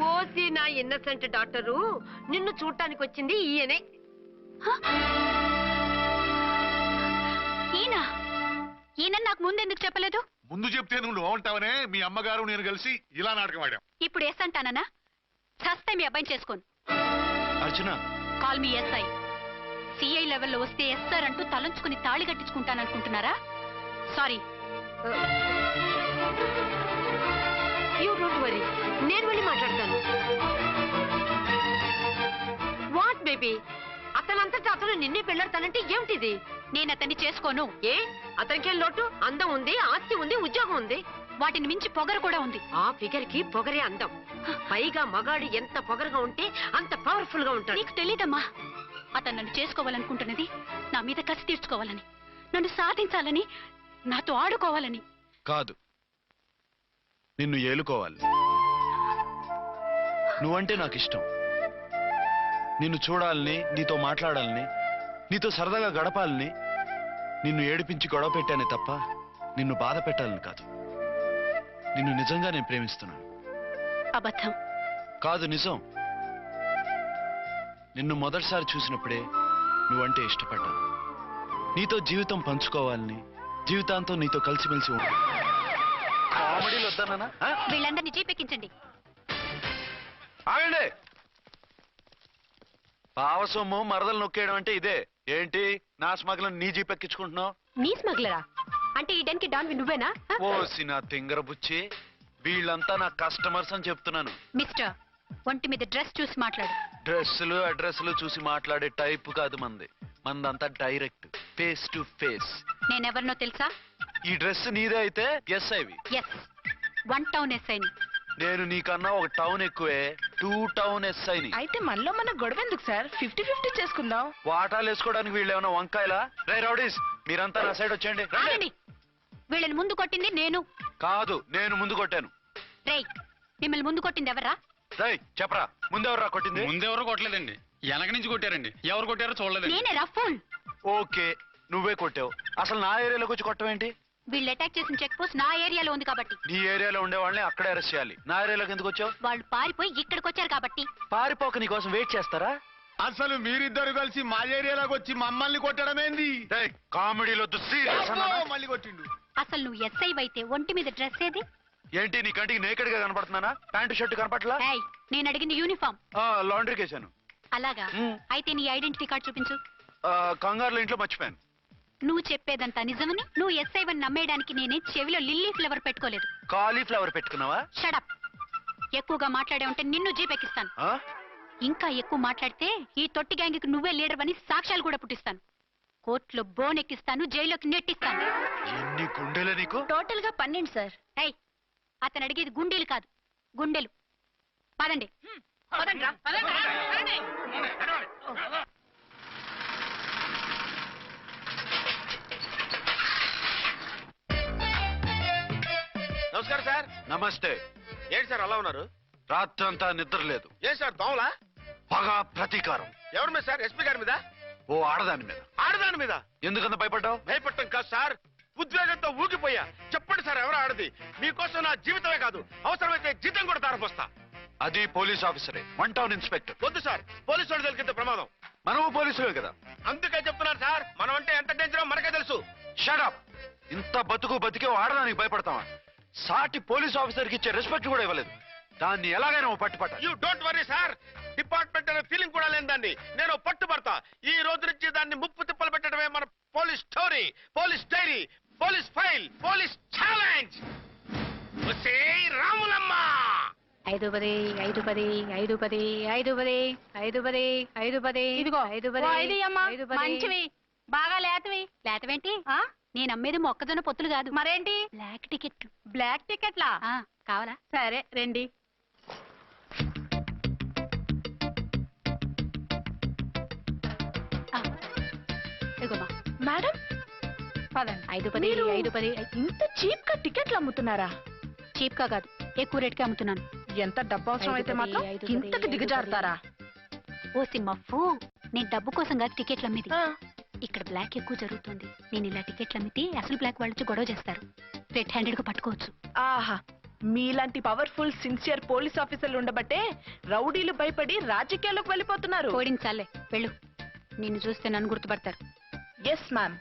ఓసి నా ఇన్నసెంట్ డాక్టరు, నిన్ను చూడటానికి వచ్చింది ఈయనే. ఈయన నాకు ముందు ఎందుకు చెప్పలేదు? ముందు చెప్తే నువ్వు బాగుంటావనే మీ అమ్మగారు నేను కలిసి ఇలా నాటకం ఆడాం. ఇప్పుడు ఎస్ అంటానా? చస్తే మీ అబ్బాయిని చేసుకోను. అర్చన, కాల్ మీ ఎస్ఐ. సిఐ లెవెల్లో వస్తే ఎస్ఆర్ అంటూ తలంచుకుని తాళి కట్టించుకుంటాననుకుంటున్నారా? సారీ. యూ డోంట్ వరీ, నేను వెళ్ళి మాట్లాడతాను. వాట్ బేబీ, అతనంతటా అతను నిన్నే పెళ్ళాడతానంటే ఏమిటిది? నేను అతన్ని చేసుకోను. ఏ, అతనికేం లోటు? అందం ఉంది, ఆస్తి ఉంది, ఉద్యోగం ఉంది. వాటిని మించి పొగరు కూడా ఉంది. ఆ ఫిగర్ కి పొగరే అందం. పైగా మగాడు ఎంత పొగరుగా ఉంటే అంత పవర్ఫుల్ గా ఉంటాడు. నీకు తెలీదమ్మా, అతను నన్ను చేసుకోవాలనుకుంటున్నది నా మీద కసి తీర్చుకోవాలని, నన్ను సాధించాలని, నాతో ఆడుకోవాలని కాదు, నిన్ను ఏలుకోవాలి. నువ్వంటే నాకు ఇష్టం. నిన్ను చూడాలని, నీతో మాట్లాడాలని, నీతో సరదాగా గడపాలని, నిన్ను ఏడిపించి గొడవ పెట్టానే తప్ప నిన్ను బాధ పెట్టాలని కాదు. నిన్ను నిజంగా నేను ప్రేమిస్తున్నాను. అబద్ధం. కాదు నిజం. నిన్ను మొదటిసారి చూసినప్పుడే నువ్వంటే ఇష్టపడ్డాను. నీతో జీవితం పంచుకోవాలని, జీవితాంతం నీతో కలిసిమెలిసి ఉండాలి. కామెడీలు వద్దన్నా? వీళ్ళందరినీ జీపెక్కించండి. ఆగండి. పావసొమ్ము మరదలు నొక్కేయడం అంటే ఇదే. ఏంటి నా స్మగ్లం నీ జీపెక్కించుకుంటున్నావు? నీ స్మగ్లరా అంటే ఈ డెన్కి డాన్ నువ్వేనా? ఓసి నా తింగర బుచ్చి, వీళ్ళంతా నా కస్టమర్స్ అని చెప్తున్నాను. మిస్టర్, ఒంటి మీద డ్రెస్ చూసి మాట్లాడు. డ్రెస్సులు అడ్రస్లు చూసి మాట్లాడే టైప్ కాదు మందంతా డైరెక్ట్, ఫేస్ టు ఫేస్. నేనెవరినో తెలుసా? ఈ డ్రెస్ నీదే అయితే ఎస్ ఐవి. ఎస్, 1 టౌన్ ఎస్ఐని. నేను నీకన్నా ఒక టౌన్ ఎక్కువే, 2 టౌన్ ఎస్ఐని. అయితే మనలో మన గొడవ ఎందుకు సార్? 50-50 చేసుకుందాం. వాటాలు వేసుకోవడానికి వీళ్ళు ఏమైనా వంకాయలా? రే రౌడీస్, మీరంతా నా సైడ్ వచ్చేయండి. ఆగండి. వీళ్ళని ముందు కొట్టింది నేను కాదు, నేను ముందు కొట్టాను. రేయ్, మిమ్మల్ని ముందు కొట్టింది ఎవరా? రేయ్ చెప్పరా, ముందెవర్రా కొట్టింది? ముందెవరు కొట్టలేదండి, వెనక నుంచి కొట్టారండి. ఎవరు కొట్టారో చూడలేదు. నేనే రఫూల్. ఓకే, నువ్వే కొట్టావు. అసలు నా ఏరియాలోకి వచ్చి కొట్టవేంటి? వీళ్ళు అటాక్ చేసిన చెక్ పోస్ట్ నా ఏరియాలో ఉంది కాబట్టి. నీ ఏరియాలో ఉండే వాళ్ళని అక్కడే అరెస్ట్ చేయాలి. నా ఏరియాలోకి ఎందుకు వచ్చావు? వాళ్ళు పారిపోయి ఇక్కడికి వచ్చారు కాబట్టి. పారిపోక నీ కోసం వెయిట్ చేస్తారా? అసలు మీరిద్దరు కలిసి మా ఏరియాలోకి వచ్చి మమ్మల్ని కొట్టడమేంది? కామెడీలో సీరియస్ మళ్ళీ కొట్టిండు. అసలు నువ్వు ఎస్ఐ అయితే ఒంటి మీద డ్రెస్ ఏది? ఏంటి నీ కంటికి నేకెడ్ గా కనపడుతున్నానా? Pant shirt కనపట్లా? ఏయ్, నేను అడిగింది యూనిఫామ్. లాండ్రీకి వేసాను. అలాగా? అయితే నీ ఐడెంటిటీ కార్డ్ చూపించు. కంగారులో ఇంట్లో మర్చిపోయాను. నువ్వు చెప్పేదంతా నిజమని నువ్వు ఎస్ఐ వని నమ్మేయడానికి నేనే చెవిలో లిల్లీ ఫ్లవర్ పెట్టుకోలేదు. కాలీఫ్లవర్ పెట్టుకున్నావా? షడప్. ఎక్కువగా మాట్లాడే ఉంటే నిన్ను జీపెక్కిస్తాను. ఇంకా ఎక్కువ మాట్లాడితే ఈ తొట్టి గ్యాంగ్కి నువ్వే లీడర్ అని సాక్ష్యాలు కూడా పుట్టిస్తాను. కోర్టులో బోన్ ఎక్కిస్తాను, జైల్లోకి నెట్టిస్తాను. ఎన్ని గుండెలు నీకు? టోటల్ గా 12 సార్. ఏయ్, అతను అడిగేది గుండెలు కాదు, గుండెలు. పదండి. నమస్కారం సార్. నమస్తే. ఏంటి సార్ అలా ఉన్నారు? రాత్రంతా నిద్ర లేదు. ఏ సార్ దోమలా? పగ ప్రతీకారం. ఎవరి మీద సార్? ఎస్పీ గారి మీద? ఓ ఆడదాని మీద. ఆడదాని మీద? ఎందుకంత భయపడ్డావు? భయపడటం కాదు సార్, ఉద్వేగంతో ఊగిపోయా. చెప్పండి సార్, ఎవరు ఆడది? మీకోసం నా జీవితమే కాదు, అవసరమైతే జీతం కూడా తారపోస్తా. అది పోలీస్ ఆఫీసరే, 1 టౌన్ ఇన్స్పెక్టర్. వద్దు సార్, పోలీసు వాడు తెలికితే ప్రమాదం. మనము పోలీసులే కదా. అందుకే చెప్తున్నారు సార్, మనం అంటే ఎంత డేంజరో మనకే తెలుసు. షడప్. ఇంత బతికే ఆడదానికి భయపడతావా? సాటి పోలీస్ ఆఫీసర్కి ఇచ్చే రెస్పెక్ట్ కూడా ఇవ్వలేదు. దాన్ని ఎలాగైనా పట్టుపట్ట. You don't worry sir, department అనే ఫీలింగ్ కూడా లేని దాన్ని నేను పట్టుబడతా. ఈ రోజు నుంచి దాన్ని ముప్పు తిప్పలు పెట్టడమే మన police story, police diary, police file, police challenge. Ramulamma. 5 10 5 10 5 10 5 10 5 10 5 10. ఇదిగో 5 10 మంచివి, బాగా లేతవి. లేతవేంటి? నేను అమ్మేది మొక్కజొన్న పొత్తులు కాదు. మరేంటి? బ్లాక్ టికెట్లు. బ్లాక్ టికెట్లా? కావాలా? సరే రండి. మేడం పదండి. 5 10 5 10. ఇంత చీప్ గా టికెట్లు అమ్ముతున్నారా? చీప్ గా కాదు, ఎక్కువ రేట్కి అమ్ముతున్నాను. ఎంత డబ్బు అవసరం అయితే మాత్రం ఇంతకు దిగజారుతారా? ఓ సిమ్మఫు, నేను డబ్బు కోసం కాదు టికెట్లు అమ్మేది. ఇక్కడ బ్లాక్ ఎక్కువ జరుగుతుంది. నేను ఇలా టికెట్లు అమ్మితే అసలు బ్లాక్ వాళ్ళు గొడవ చేస్తారు. రెడ్ హ్యాండెడ్ గా పట్టుకోవచ్చు. ఆహా, మీలాంటి పవర్ఫుల్ సిన్సియర్ పోలీస్ ఆఫీసర్లు ఉండబట్టే రౌడీలు భయపడి రాజకీయాల్లోకి వెళ్ళిపోతున్నారు. ఓడించాలే, వెళ్ళు. నిన్ను చూస్తే నన్ను గుర్తుపడతారు. Yes ma'am.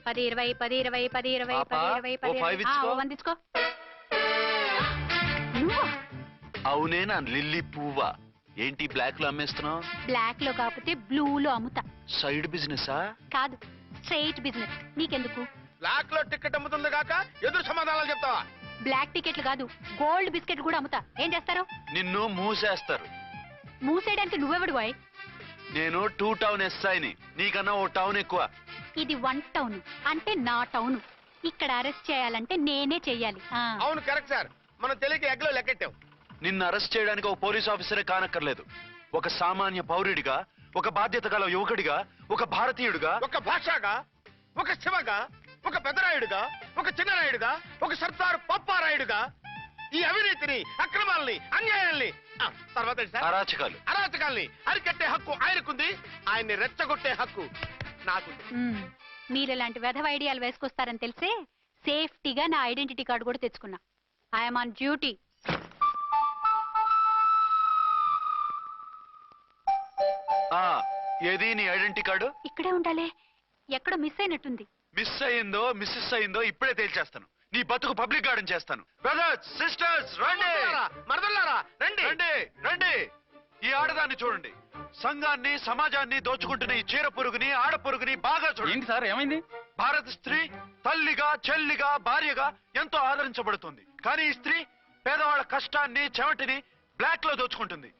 10 20 10 20 10 20 10 20 వందించుకో. అవునే నా లిల్లీ పువ్వా. ఏంటి బ్లాక్ లో అమ్మేస్తున్నావు? బ్లాక్ లో కాకపోతే బ్లూ లో అమ్ముతా. సైడ్ బిజినెసా? కాదు, స్ట్రైట్ బిజినెస్. నీకెందుకు? బ్లాక్ లో టికెట్ అమ్ముతుంది కాక ఎదురు సమాధానాలు చెప్తావా? బ్లాక్ టికెట్లు కాదు, గోల్డ్ బిస్కెట్ కూడా అమ్ముతా. ఏం చేస్తారు? నిన్ను మూసేస్తారు. మూసేయడానికి నువ్వెవడు బాయ్? నేను 2 టౌన్ ఎస్ఐని, నీకన్నా ఓ టౌన్ ఎక్కువ. ఇది 1 టౌన్ అంటే నా టౌన్. ఇక్కడ అరెస్ట్ చేయాలంటే నేనే చెయ్యాలి. అవును, కరెక్ట్ సార్. మనం తెలియక ఎగ్లో లెక్కెట్టాం. నిన్ను అరెస్ట్ చేయడానికి ఒక పోలీస్ ఆఫీసరే కానక్కర్లేదు. ఒక సామాన్య పౌరుడిగా, ఒక బాధ్యత గల యువకుడిగా, ఒక భారతీయుడిగా, ఒక భాషగా, ఒక శివగా, ఒక పెద్దరాయుడుగా, ఒక చిన్నరాయుడుగా, ఒక సర్దార్ పప్పారాయుడుగా ఈ అవినీతిని, అక్రమాలని, అన్యాయాల్ని, తర్వాత అరాచకాల్ని అరికట్టే హక్కు ఆయనకుంది. ఆయన్ని రెచ్చగొట్టే హక్కు నాకుంది. మీరు ఇలాంటి వెధవ ఐడియాలు వేసుకొస్తారని తెలిసే సేఫ్టీగా నా ఐడెంటిటీ కార్డు కూడా తెచ్చుకున్నా. I'm on duty. ఏది నీ ఐడెంటిటీ కార్డు? ఇక్కడే ఉండాలి. ఎక్కడ మిస్ అయినట్టుంది. మిస్ అయిందో మిస్సెస్ అయిందో ఇప్పుడే తేల్చేస్తాను. నీ బతుకు పబ్లిక్ గార్డెన్ చేస్తాను. బ్రదర్స్ సిస్టర్స్ రండి, మరదల్లారా రండి రండి రండి. ఈ ఆడదాన్ని చూడండి. సంఘాన్ని సమాజాన్ని దోచుకుంటున్న ఈ చీర పురుగుని ఆడ పురుగుని బాగా చూడండి. ఏంటి సార్ ఏమైంది? భారత స్త్రీ తల్లిగా చెల్లిగా భార్యగా ఎంతో ఆదరించబడుతుంది. కానీ ఈ స్త్రీ పేదవాళ్ళ కష్టాన్ని చెమటిని బ్లాక్ లో దోచుకుంటుంది.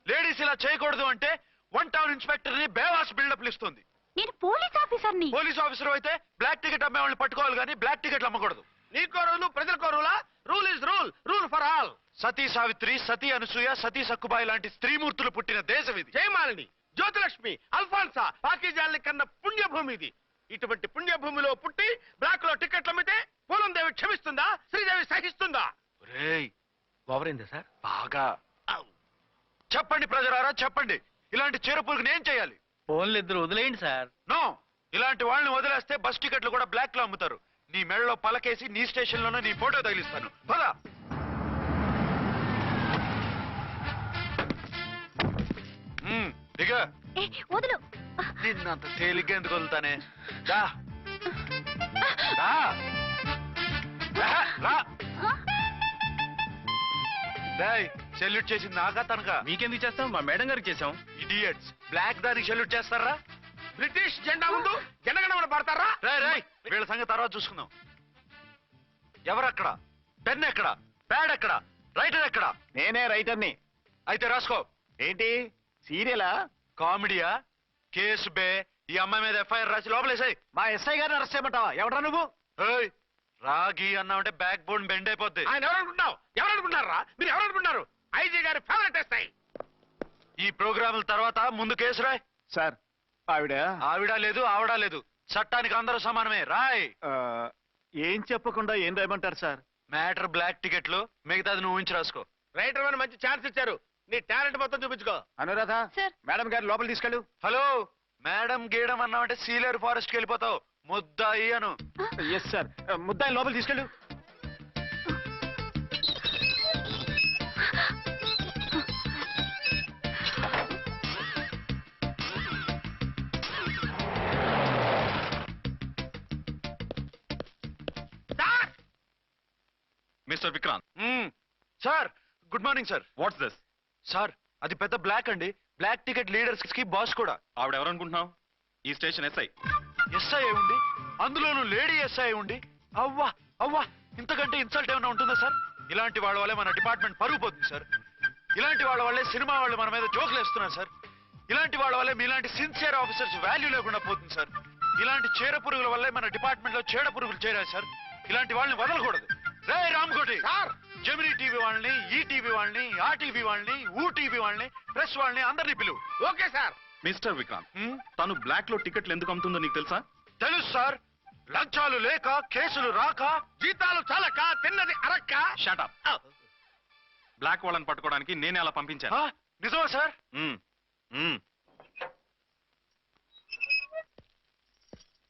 లేడీస్ ఇలా చేయకూడదు అంటే 1 టౌన్ ఇన్స్పెక్టర్ ని బేవాస్ బిల్డప్ ఇస్తుంది. నేను పోలీస్ ఆఫీసర్ని. పోలీస్ ఆఫీసర్ అయితే బ్లాక్ టికెట్ అమ్మే వాళ్ళని పట్టుకోవాలి కానీ బ్లాక్ టికెట్లు అమ్మకూడదు. నీకో రూలు ప్రజలకో రూలా? Rule is rule, rule for all. Sati Savitri, Sati Anasuya, Sati Sakkubai లాంటి స్త్రీమూర్తులు పుట్టిన దేశం ఇది. జయమాలిని, జ్యోతిలక్ష్మి, అల్ఫాన్సా, పాకిజాల్ని కన్న పుణ్యభూమి ఇది. ఇటువంటి పుణ్యభూమిలో పుట్టి బ్లాక్ లో టికెట్లు అమ్మితే పూలందేవి క్షమిస్తుందా? శ్రీదేవి సహిస్తుందా? ఓవరైందా సార్? బాగా చెప్పండి ప్రజలారా, చెప్పండి. ఇలాంటి చీర పురుగుని ఏం చేయాలి? ఫోన్లు ఇద్దరు వదిలేయండి సార్. నో, ఇలాంటి వాళ్ళని వదిలేస్తే బస్ టికెట్లు కూడా బ్లాక్ లో అమ్ముతారు. నీ మెడలో పలకేసి నీ స్టేషన్ లోనే నీ ఫోటో తగిలిస్తాను. పద. దిగ. వదులు. నిన్నంత తేలిగ్గా ఎందుకు వదులుతానే? రా. రా. రా. సెల్యూట్ చేసింది నాకా తనకా? మీకెందుకు చేస్తాం? మా మేడం గారికి చేసాం. ఇడియట్స్, బ్లాక్ దానికి సెల్యూట్ చేస్తారా? బ్రిటిష్ జెండా ముందు జనగణమన పడతారా? వీళ్ళ సంగతి తర్వాత చూసుకుందాం. ఎవరక్కడ? పెన్ ఎక్కడ? ప్యాడ్ ఎక్కడ? రైటర్ ఎక్కడ? నేనే రైటర్ని. అయితే రాసుకో. ఏంటి సీరియలా? కామెడీయా? కేసు బే. ఈ అమ్మాయి మీద ఎఫ్ఐఆర్ రాసి లోపలేసాయి. మా ఎస్ఐ గారిని అరెస్ట్ చేయమంటావా? ఎవడరా నువ్వు? రాగి అన్నామంటే బ్యాక్ బోన్ బెండ్ అయిపోద్ది. ఆయన ఎవరనుకుంటున్నావు? ఎవరనుకుంటారా మీరు? ఎవరనుకుంటున్నారు? ఐజీ గారి ఫేవరెట్ ఎస్ఐ. ఈ ప్రోగ్రాముల తర్వాత ముందు కేసు రాయ్. సార్ ఆవిడ లేదు ఆవిడ లేదు, చట్టానికి అందరూ సమానమే. రాయ్. ఏం చెప్పకుండా ఏం రాయమంటారు సార్? మ్యాటర్ బ్లాక్ టికెట్లు, మిగతాది నువ్వు ఊహించి రాసుకో. రైటర్ అని మంచి ఛాన్స్ ఇచ్చారు. నీ టాలెంట్ మొత్తం చూపించుకో. అనురాధ, మేడం గారి లోపల తీసుకెళ్ళు. హలో, మేడం గీయడం అన్నామంటే సీలేరు ఫారెస్ట్ కి వెళ్ళిపోతావు. ముద్దాయి అను. ఎస్ సార్, ముద్దాయి లోపల తీసుకెళ్ళు. Mister Vikrant. Sir, good morning sir. What's this? Sir, అది పెద్ద బ్లాక్ అండి. బ్లాక్ టికెట్ లీడర్స్ కి బాస్ కూడా. ఆవిడ ఎవరనుకుంటున్నావు? ఈ స్టేషన్ ఎస్ఐ. ఎస్ఐ ఉండి, అందులోనూ లేడీ ఎస్ఐ ఉండి, అవ్వా అవ్వా, ఇంతకంటే ఇన్సల్ట్ ఏమైనా ఉంటుందా సార్? ఇలాంటి వాళ్ళ వల్లే మన డిపార్ట్మెంట్ పరుగు పోతుంది సార్. ఇలాంటి వాళ్ళ వల్లే సినిమా వాళ్ళు మన మీద జోకులు వేస్తున్నారు సార్. ఇలాంటి వాళ్ళ వల్లే మీలాంటి సిన్సియర్ ఆఫీసర్స్ వాల్యూ లేకుండా పోతుంది సార్. ఇలాంటి చీడ పురుగుల వల్లే మన డిపార్ట్మెంట్ లో చీడ పురుగులు చేరారు సార్. ఇలాంటి వాళ్ళని వదలకూడదు. రే రామ్కోటి సార్, జెమినీ టీవీ వాళ్ళని, ఈ టీవీ వాళ్ళని, ఆ టీవీ వాళ్ళని, ఊ టీవీ వాళ్ళని, ప్రెస్ వాళ్ళని అందరినీ పిలువు. Okay sir. మిస్టర్ విక్రాంత్, తను బ్లాక్ లో టికెట్లు ఎందుకు అమ్ముతుందో నీకు తెలుసా? తెలుసు సార్. లంచాలు లేక, కేసులు రాక, జీతాలు చాలక, తిన్నది అరక్క. షటప్. బ్లాక్ వాళ్ళని పట్టుకోవడానికి నేనే అలా పంపించాను. నిజమా సార్?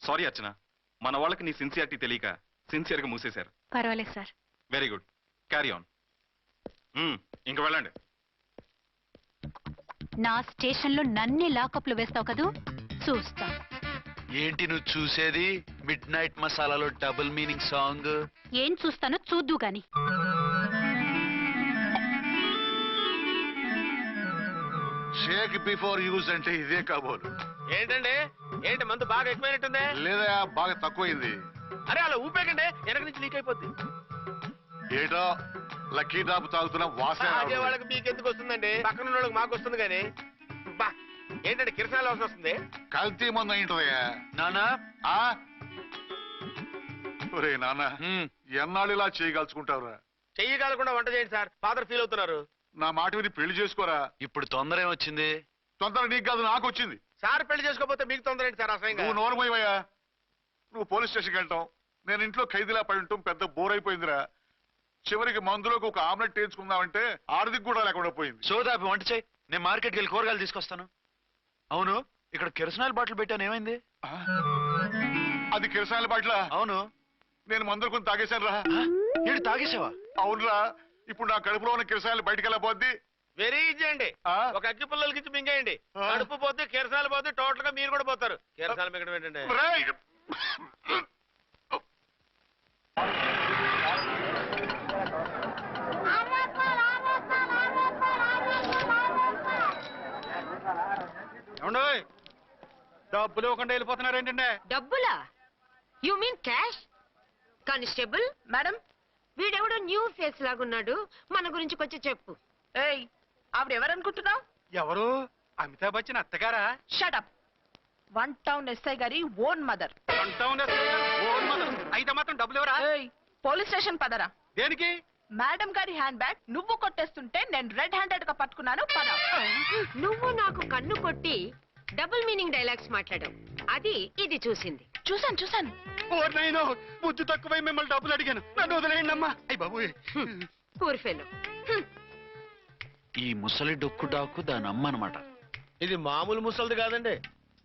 సారీ అర్చన, మన వాళ్ళకి నీ సిన్సియారిటీ తెలియక సిన్సియర్ గా మూసేశారు. పర్వాలేదు sir. Very good, carry on. ఇంక వెళ్ళండి. నా స్టేషన్ లో నన్నే లాకప్ లో వేస్తావు కదూ, చూస్తా. ఏంటి నువ్వు చూసేది? మిడ్ నైట్ మసాలాలో డబుల్ మీనింగ్ సాంగ్. ఏం చూస్తానో చూద్దు గాని. షేక్ బిఫోర్ యూజ్ అంటే ఇదే కాబోలు. ఏంటండి, ఏంటి మందు బాగా ఎక్కువైనట్టుందే? లేదా బాగా తక్కువైంది. అరే అలా ఊపేకండి, వెనక నుంచి లీక్ అయిపోద్ది. ఏటో లక్కీ డ్రాప్ తాగుతున్న వాసన తాగే వాళ్ళకి మీకు ఎందుకు వస్తుందండి? పక్కన ఉన్న వాళ్ళకి మాకు వస్తుంది కానీ. బా, ఏంటంటే కిరసనాల వాసన వస్తుంది. కల్తీ మందు అయింటదయ్యా. నానా, ఒరే నాన్న, ఎన్నాళ్ళు ఇలా చేయగలుచుకుంటావురా? చెయ్యగలకుండా వంట చేయండి సార్, ఫాదర్ ఫీల్ అవుతున్నారు. నా మాట విని పెళ్లి చేసుకోరా. ఇప్పుడు తొందర ఏమొచ్చింది? తొందర నీకు కాదు, నాకు వచ్చింది. సార్ పెళ్లి చేసుకోకపోతే మీకు తొందర ఏంటి సార్? అసలు నువ్వు నోరుమోయ్యా. నువ్వు పోలీస్ స్టేషన్కి వెళ్తాం, నేను ఇంట్లో ఖైదీలా పడి ఉంటాం. పెద్ద బోర్ అయిపోయిందిరా. చివరికి మందులోకి ఒక ఆమ్లెట్ వేయించుకుందామంటే ఆర్థిక కూడా లేకుండా పోయింది. సోదాపి వంట చేయి, నేను మార్కెట్కి వెళ్ళి కూరగాయలు తీసుకొస్తాను. అవును, ఇక్కడ కిరసనాయిల్ బాటిల్ పెట్టాను, ఏమైంది? అది కిరసనాయిల్ బాటిలా? అవును. నేను మందులు కొని తాగేశాను రా. ఏంటి తాగేసావా? అవునురా. ఇప్పుడు నా కడుపులో ఉన్న కిరసనాయిల్ బయటికి వెళ్ళబోద్ది. వెరీ ఈజీ అండి. ఒక అగ్గి పుల్లలకి ఇచ్చి మింగేయండి. కడుపు పోతే కిరసాలు పోతే టోటల్ గా మీరు కూడా పోతారు. కిరసాలు మింగడం ఏంటండి? డబ్బులు ఇవ్వకుండా వెళ్ళిపోతున్నారు ఏంటంటే? డబ్బులా? You mean cash? Constable madam, వీడెవడో న్యూ ఫేస్ లాగున్నాడు, మన గురించి కొంచెం చెప్పు. ఏయ్ ఆవిడ ఎవరనుకుంటున్నావు? ఎవరు? అమితాబ్ బచ్చన్ అత్తగారా? షటప్. 1 టౌన్ ఎస్ఐ గారి ఓన్ మదర్. అయితే మాత్రం డబ్బులు ఎవరా? ఏయ్ పోలీస్ స్టేషన్ పదరా. దేనికి? మేడం గారి హ్యాండ్ బ్యాగ్ నువ్వు కొట్టేస్తుంటే నేను రెడ్ హ్యాండెడ్ గా పట్టుకున్నాను. పద. నువ్వు నాకు కన్ను కొట్టి డబుల్ మీనింగ్ డైలాగ్స్ మాట్లాడావు, అది ఇది చూసింది. చూసాను. బుద్ధి తక్కువై మిమ్మల్ని డబ్బులు అడిగాను, నన్ను వదిలేయండి అమ్మా. అయ్యి బాబు, పూర్ ఫెలో. ఈ ముసలి డొక్కు డాకు దాని అమ్మ అనమాట. ఇది మామూలు ముసలిది కాదండి,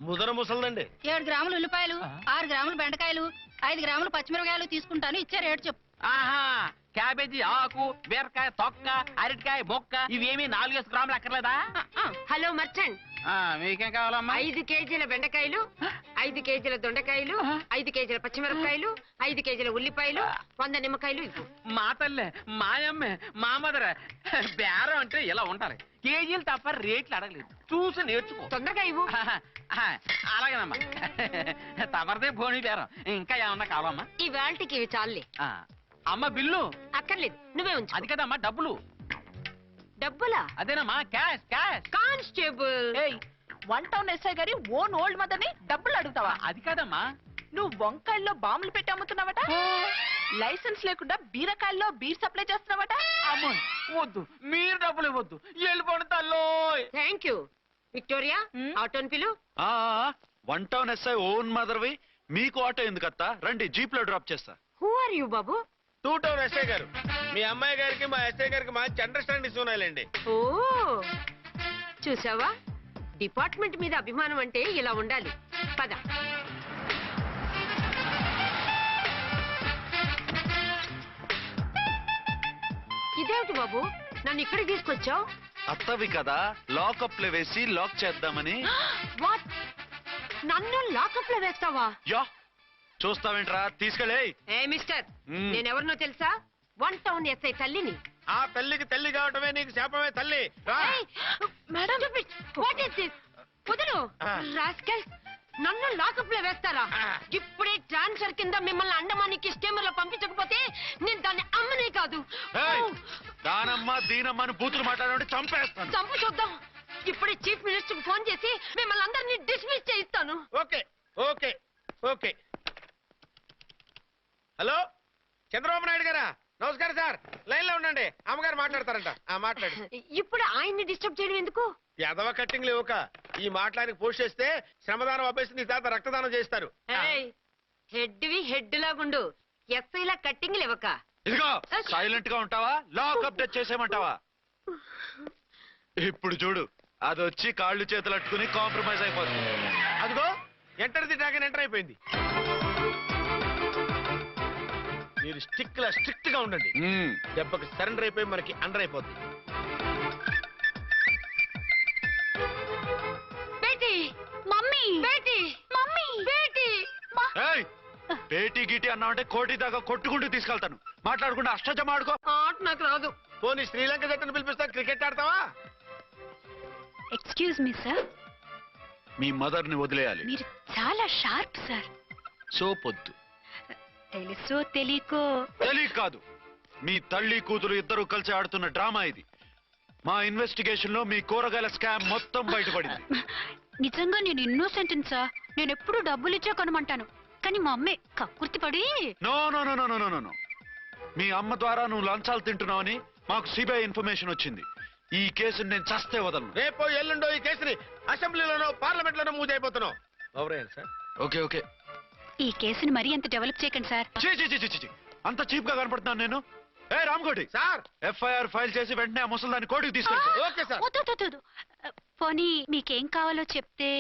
ముదర ముసలిదండి. 7 గ్రాములు ఉల్లిపాయలు, 6 గ్రాములు బెండకాయలు, 5 గ్రాములు పచ్చిమిరపకాయలు తీసుకుంటాను. ఇచ్చే రేటు చెప్పు. ఆహా, క్యాబేజీ ఆకు, బీరకాయ తొక్క, అరటికాయ బొక్క, ఇవేమి 4 గ్రాములు అక్కర్లేదా? హలో మర్చెంట్, మీకేం కావాలమ్మా? 5 కేజీల బెండకాయలు, 5 కేజీల దొండకాయలు, 5 కేజీల పచ్చిమిరపకాయలు, 5 కేజీల ఉల్లిపాయలు, 100 నిమ్మకాయలు ఇవ్వు. మా తల్లే, మాయమ్మే, మా మదర. బేరం అంటే ఇలా ఉండాలి. కేజీలు తప్ప రేట్లు అడగలేదు, చూసి నేర్చుకో. తొందరగా ఇవ్వు. అలాగేనమ్మా. తమరిదే భోని బేరం. ఇంకా ఏమన్నా కావాలమ్మా? ఈ వేల్టికి ఇవి చాలే. అమ్మ బిల్లు అక్కర్లేదు, నువ్వే ఉంచు. అది కదమ్మా డబ్బులు. డబ్బులా? అదేనమ్మా, క్యాష్. కానిస్టేబుల్, 1 టౌన్ ఎస్ఐ గారి ఓన్ ఓల్డ్ మదర్ ని డబ్బులు అడుగుతావా? అది కాదమ్మా. నువ్వు వంకాయల్లో బాంబులు పెట్టి అమ్ముతున్నావట, లైసెన్స్ లేకుండా బీరకాయల్లో బీర్ సప్లై చేస్తున్నావట. అమ్మో వద్దు, మీరు డబ్బులు ఇవ్వద్దు, వెళ్ళిపోండి తల్లో. Thank you. విక్టోరియా, ఆటోన్ పిలు. 1 టౌన్ ఎస్ఐ ఓన్ మదర్వి, మీకు ఆటో ఎందుకత్తా? రండి, జీప్ లో డ్రాప్ చేస్తా. హూ ఆర్ యూ బాబు? 2 టౌన్ ఎస్ఐ గారు, మీ అమ్మాయి గారికి మా ఎస్ఐ గారికి మంచి అండర్స్టాండింగ్ ఉన్నాయండి. ఓ చూసావా, డిపార్ట్మెంట్ మీద అభిమానం అంటే ఇలా ఉండాలి. పద. ఇదేమిటి బాబు, నన్ను ఇక్కడికి తీసుకొచ్చావు? అత్తవి కదా, లాకప్ లో వేసి లాక్ చేద్దామని. వాట్? నన్ను లాకప్ లో వేస్తావా? యా, చూస్తావేంట్రా, తీసుకెళ్ళే. ఏ మిస్టర్, నేనెవరినో తెలుసా? 1 టౌన్ ఎస్ఐ తల్లిని. ఆ తల్లికి తల్లి కావటమే నీకు శాపమే తల్లి. Madam, what is this? వదలు రాస్కల్స్, నన్ను లాకప్ లో వేస్తారా? ఇప్పుడే ట్రాన్స్ఫర్ కింద మిమ్మల్ని అండమానికి స్టీమర్ లో పంపించకపోతే నేను దాన్ని అమ్మనే కాదు. దానమ్మ దీనమ్మ అని బూతులు మాట్లాడే చంపేస్తాను. చంపు చూద్దాం. ఇప్పుడే చీఫ్ మినిస్టర్ కి ఫోన్ చేసి మిమ్మల్ని అందరినీ డిస్మిస్ చేయిస్తాను. Okay okay okay. Hello, Chandrababu Naidu గారా? నమస్కారం సార్, లైన్ లో ఉండండి, అమ్మగారు మాట్లాడతారంట. మాట్లాడు. ఇప్పుడు ఆయన్ని డిస్టర్బ్ చేయడం ఎందుకు? ఎదవ కట్టింగ్ లేవుక ఈ మాట్లాడికి పోస్ట్ చేస్తే శ్రమదానం అభ్యసి నీ తాత రక్తదానం చేస్తారు. హెడ్ లాగుండు, ఎస్ఐలా కట్టింగ్ లేవక. ఇదిగో సైలెంట్ గా ఉంటావా, లాక్ అప్డేట్ చేసేయమంటావా? ఇప్పుడు చూడు, అది వచ్చి కాళ్ళు చేతులు అట్టుకుని కాంప్రమైజ్ అయిపోతుంది. అదిగో ఎంటర్ ది డ్రాగన్ ఎంటర్ అయిపోయింది. మీరు స్ట్రిక్ట్ గా ఉండండి, దెబ్బకి సరెండర్ అయిపోయి మనకి అండర్ అయిపోద్ది. బేటీ, మమ్మీ, బేటీ, మమ్మీ, బేటీ. పేటీ గిటి అన్నావంటే కోటి దాకా కొట్టుకుంటూ తీసుకెళ్తాను. మాట్లాడకుండా అష్టజమ ఆడుకో. ఆట నాకు రాదు. పోనీ శ్రీలంక జట్టును పిలిపిస్తా, క్రికెట్ ఆడతావా? ఎక్స్క్యూజ్ మీ సార్, మీ మదర్ ని వదిలేయాలి. మీరు చాలా షార్ప్ సార్. సోపొద్దు. తెలుసో తెలియకో. తెలియ కాదు, మీ తల్లి కూతురు ఇద్దరు కలిసి ఆడుతున్న డ్రామా ఇది. మా ఇన్వెస్టిగేషన్ లో మీ కూరగాయల స్కామ్ మొత్తం బయటపడింది. నిజంగా నేను ఇన్నోసెంట్ సార్, నేను ఎప్పుడు డబ్బులు ఇచ్చా కొనమంటాను, కానీ మా అమ్మే కక్కుర్తి పడి. No no no no no no, మీ అమ్మ ద్వారా నువ్వు లంచాలు తింటున్నావని మాకు సిబిఐ ఇన్ఫర్మేషన్ వచ్చింది. ఈ కేసుని నేను చస్తే వదలను. రేపో ఎల్లుండో ఈ కేసుని అసెంబ్లీలోనో పార్లమెంట్ లోనో మూవ్ అయిపోతున్నావు. సార్ ఓకే ఓకే, ఈ కేసుని మరీ అంత డెవలప్ చేయకండి సార్. అంత చీప్ గా కనపడుతున్నాను నేను? ఏ రామ్కోటి సార్, ఎఫ్ఐఆర్ ఫైల్ చేసి వెంటనే ఆ ముసలి దాన్ని కోర్టుకు తీసుకెళ్తా. Okay sir. పోనీ మీకేం కావాలో చెప్తే.